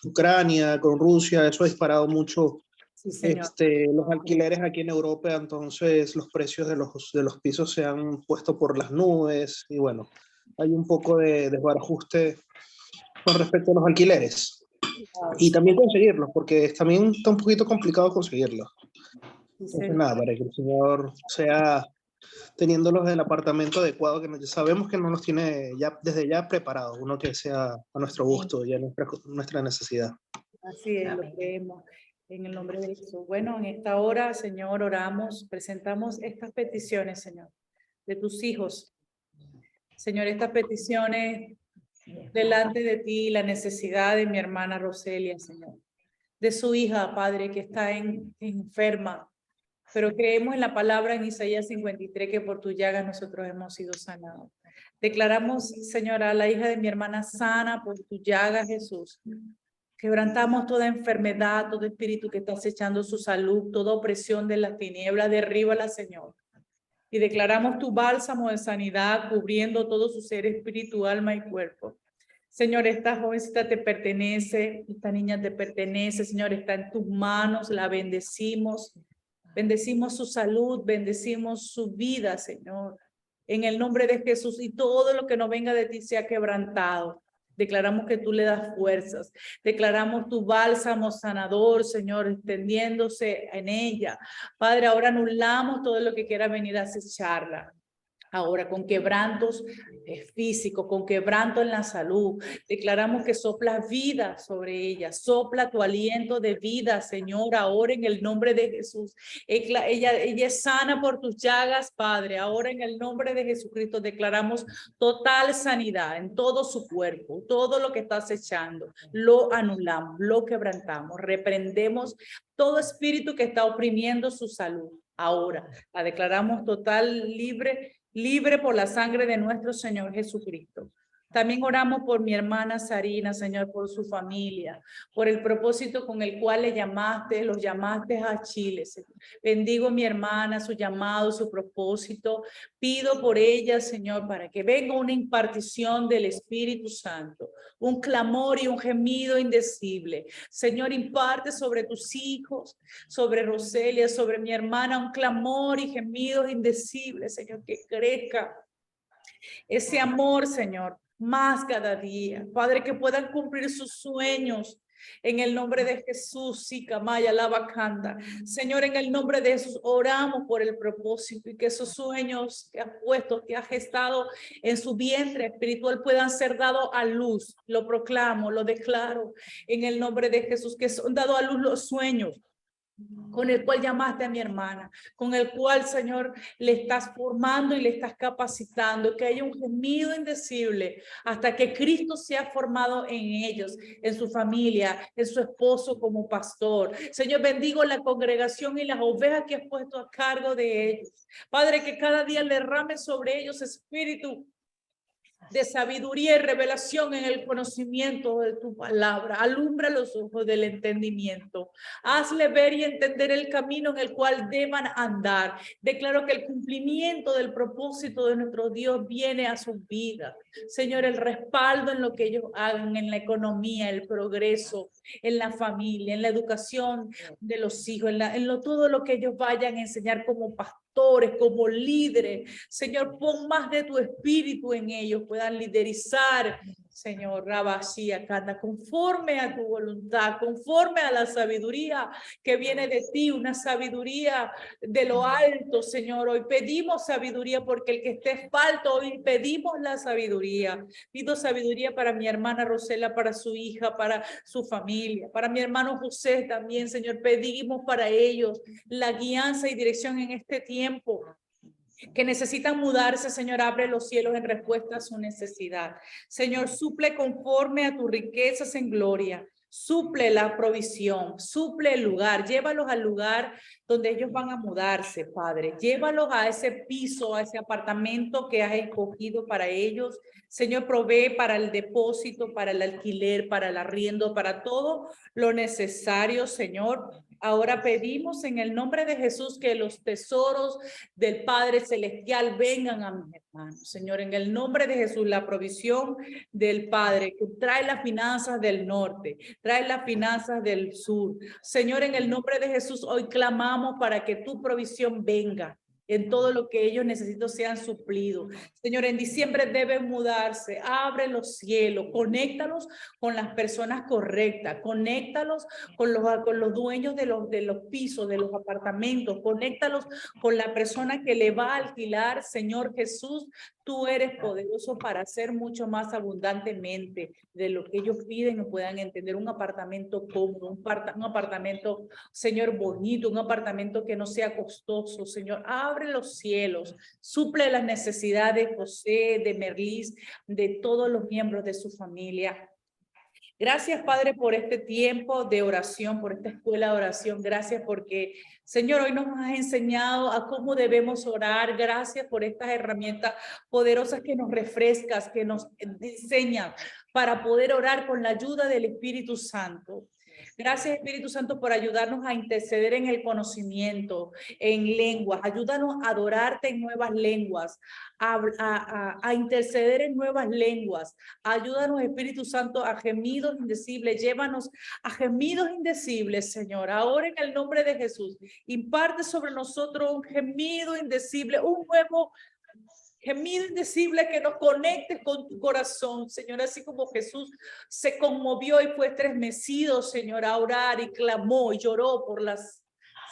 Ucrania, con Rusia, eso ha disparado mucho sí, señor. los alquileres aquí en Europa, entonces los precios de los pisos se han puesto por las nubes y bueno, hay un poco de desbarajuste con respecto a los alquileres y también conseguirlos, porque también está un poquito complicado conseguirlos. Sí, Entonces señor. nada, para que el Señor sea teniéndolos del apartamento adecuado, que sabemos que no los tiene ya desde ya preparados, uno que sea a nuestro gusto y a nuestra necesidad. Así es, lo Amén. creemos en el nombre de Jesús. Bueno, en esta hora, Señor, oramos, presentamos estas peticiones, Señor, de tus hijos. Señor, estas peticiones delante de ti, la necesidad de mi hermana Roselia, Señor, de su hija, Padre, que está enferma, pero creemos en la palabra en Isaías 53, que por tu llagas nosotros hemos sido sanados. Declaramos, Señor, a la hija de mi hermana sana por tu llagas, Jesús. Quebrantamos toda enfermedad, todo espíritu que está acechando su salud, toda opresión de las tinieblas, derríbala, Señor. Y declaramos tu bálsamo de sanidad cubriendo todo su ser espíritu, alma y cuerpo. Señor, esta jovencita te pertenece, esta niña te pertenece, Señor, está en tus manos, la bendecimos. Bendecimos su salud, bendecimos su vida, Señor. En el nombre de Jesús, y todo lo que no venga de ti sea quebrantado. Declaramos que tú le das fuerzas. Declaramos tu bálsamo sanador, Señor, extendiéndose en ella. Padre, ahora anulamos todo lo que quiera venir a acecharla. Ahora con quebrantos físicos, con quebranto en la salud, declaramos que sopla vida sobre ella, sopla tu aliento de vida, Señor, ahora en el nombre de Jesús. Ella es sana por tus llagas, Padre, ahora en el nombre de Jesucristo declaramos total sanidad en todo su cuerpo, todo lo que está acechando, lo anulamos, lo quebrantamos, reprendemos todo espíritu que está oprimiendo su salud. Ahora la declaramos total libre por la sangre de nuestro Señor Jesucristo. También oramos por mi hermana Sarina, Señor, por su familia, por el propósito con el cual los llamaste a Chile, Señor. Bendigo a mi hermana, su llamado, su propósito. Pido por ella, Señor, para que venga una impartición del Espíritu Santo, un clamor y un gemido indecible. Señor, imparte sobre tus hijos, sobre Roselia, sobre mi hermana, un clamor y gemidos indecibles, Señor, que crezca ese amor, Señor, más cada día. Padre, que puedan cumplir sus sueños. En el nombre de Jesús, Sikamaya, Lavacanda. Señor, en el nombre de Jesús, oramos por el propósito y que esos sueños que has puesto, que has gestado en su vientre espiritual puedan ser dados a luz. Lo proclamo, lo declaro en el nombre de Jesús, que son dados a luz los sueños con el cual llamaste a mi hermana, con el cual, Señor, le estás formando y le estás capacitando, que haya un gemido indecible hasta que Cristo sea formado en ellos, en su familia, en su esposo como pastor. Señor, bendigo la congregación y las ovejas que has puesto a cargo de ellos. Padre, que cada día le derrame sobre ellos espíritu de sabiduría y revelación en el conocimiento de tu palabra. Alumbra los ojos del entendimiento. Hazle ver y entender el camino en el cual deban andar. Declaro que el cumplimiento del propósito de nuestro Dios viene a su vida. Señor, el respaldo en lo que ellos hagan, en la economía, el progreso, en la familia, en la educación de los hijos, todo lo que ellos vayan a enseñar como pastores, como líderes. Señor, pon más de tu espíritu en ellos, puedan liderizar, Señor, Rabashia, Kanda, conforme a tu voluntad, conforme a la sabiduría que viene de ti, una sabiduría de lo alto, Señor. Hoy pedimos sabiduría porque el que esté falto, hoy pedimos la sabiduría. Pido sabiduría para mi hermana Rosela, para su hija, para su familia, para mi hermano José también, Señor. Pedimos para ellos la guianza y dirección en este tiempo. Que necesitan mudarse, Señor, abre los cielos en respuesta a su necesidad. Señor, suple conforme a tus riquezas en gloria. Suple la provisión, suple el lugar, llévalos al lugar donde ellos van a mudarse, Padre. Llévalos a ese piso, a ese apartamento que has escogido para ellos. Señor, provee para el depósito, para el alquiler, para el arriendo, para todo lo necesario, Señor. Ahora pedimos en el nombre de Jesús que los tesoros del Padre Celestial vengan a mis hermanos. Señor, en el nombre de Jesús, la provisión del Padre que trae las finanzas del norte, trae las finanzas del sur. Señor, en el nombre de Jesús, hoy clamamos para que tu provisión venga. en todo lo que ellos necesitan sean suplidos. Señor, en diciembre deben mudarse, abre los cielos, conéctalos con las personas correctas, conéctalos con los dueños de los pisos, de los apartamentos, conéctalos con la persona que le va a alquilar. Señor Jesús, tú eres poderoso para hacer mucho más abundantemente de lo que ellos piden y puedan entender. Un apartamento cómodo, un apartamento, Señor, bonito, un apartamento que no sea costoso. Señor, abre los cielos, suple las necesidades de José, de Merlis, de todos los miembros de su familia. Gracias, Padre, por este tiempo de oración, por esta escuela de oración. Gracias porque, Señor, hoy nos has enseñado a cómo debemos orar. Gracias por estas herramientas poderosas que nos refrescas, que nos enseñan para poder orar con la ayuda del Espíritu Santo. Gracias, Espíritu Santo, por ayudarnos a interceder en el conocimiento, en lenguas. Ayúdanos a adorarte en nuevas lenguas, a interceder en nuevas lenguas. Ayúdanos, Espíritu Santo, a gemidos indecibles. Llévanos a gemidos indecibles, Señor. Ahora en el nombre de Jesús, imparte sobre nosotros un gemido indecible, un nuevo gemido indecible que nos conecte con tu corazón, Señor, así como Jesús se conmovió y fue estremecido, Señor, a orar y clamó y lloró por la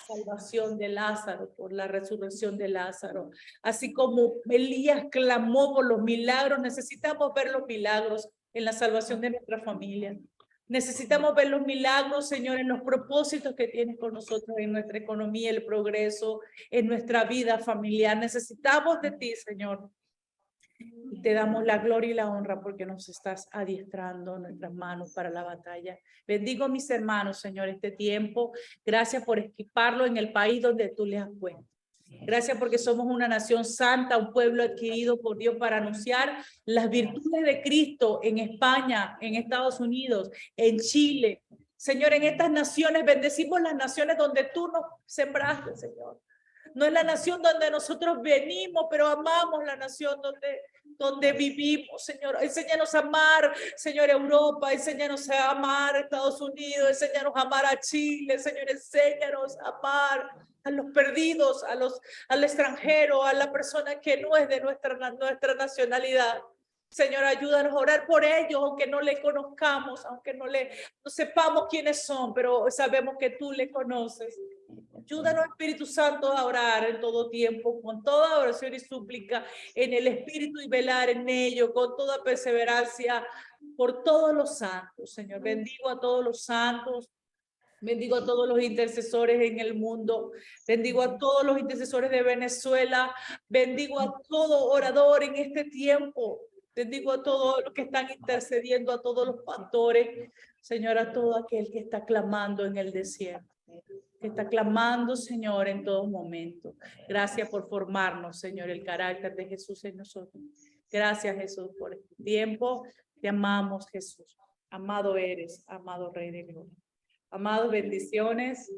salvación de Lázaro, por la resurrección de Lázaro. Así como Elías clamó por los milagros, necesitamos ver los milagros en la salvación de nuestra familia. Necesitamos ver los milagros, Señor, en los propósitos que tienes con nosotros, en nuestra economía, el progreso, en nuestra vida familiar. Necesitamos de ti, Señor. Y te damos la gloria y la honra porque nos estás adiestrando nuestras manos para la batalla. Bendigo a mis hermanos, Señor, este tiempo. Gracias por equiparlo en el país donde tú les has puesto. Gracias porque somos una nación santa, un pueblo adquirido por Dios para anunciar las virtudes de Cristo en España, en Estados Unidos, en Chile. Señor, en estas naciones, bendecimos las naciones donde tú nos sembraste, Señor. No es la nación donde nosotros venimos, pero amamos la nación donde vivimos, Señor. Enséñanos a amar, Señor, Europa. Enséñanos a amar a Estados Unidos. Enséñanos a amar a Chile, Señor. Enséñanos a amar a los perdidos, al extranjero, a la persona que no es de nuestra nacionalidad. Señor, ayúdanos a orar por ellos, aunque no le conozcamos, aunque no sepamos quiénes son, pero sabemos que tú le conoces. Ayúdanos, Espíritu Santo, a orar en todo tiempo, con toda oración y súplica en el Espíritu y velar en ello, con toda perseverancia por todos los santos. Señor, bendigo a todos los santos. Bendigo a todos los intercesores en el mundo. Bendigo a todos los intercesores de Venezuela. Bendigo a todo orador en este tiempo. Bendigo a todos los que están intercediendo, a todos los pastores. Señor, a todo aquel que está clamando en el desierto. Que está clamando, Señor, en todo momento. Gracias por formarnos, Señor, el carácter de Jesús en nosotros. Gracias, Jesús, por este tiempo. Te amamos, Jesús. Amado eres, amado Rey de Gloria. Amados, bendiciones.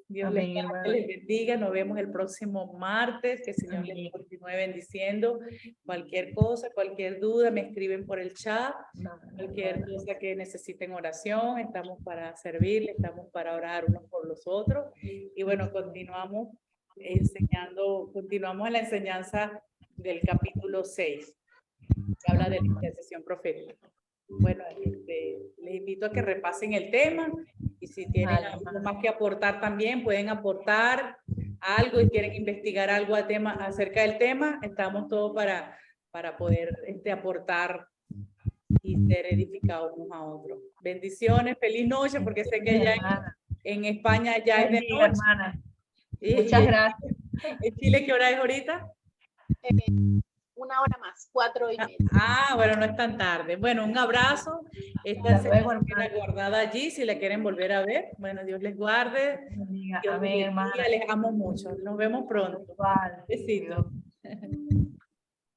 Dios les bendiga. Nos vemos el próximo martes. Que el Señor les continúe bendiciendo. Cualquier cosa, cualquier duda, me escriben por el chat. Cualquier cosa que necesiten oración, estamos para servirles, estamos para orar unos por los otros. Y bueno, continuamos en la enseñanza del capítulo 6, que habla de la intercesión profética. Bueno, les invito a que repasen el tema y si tienen algo más que aportar también, pueden aportar algo y quieren investigar algo acerca del tema, estamos todos para poder aportar y ser edificados unos a otros. Bendiciones, feliz noche, porque sé que ya en España ya es de noche. Hermana. Muchas gracias. ¿En Chile qué hora es ahorita? 1 hora más, 4:30. Bueno, no es tan tarde. Bueno, un abrazo. Esta se queda guardada allí si la quieren volver a ver. Bueno, Dios les guarde. Amén, hermana. Les amo mucho. Nos vemos pronto. Igual. Besitos.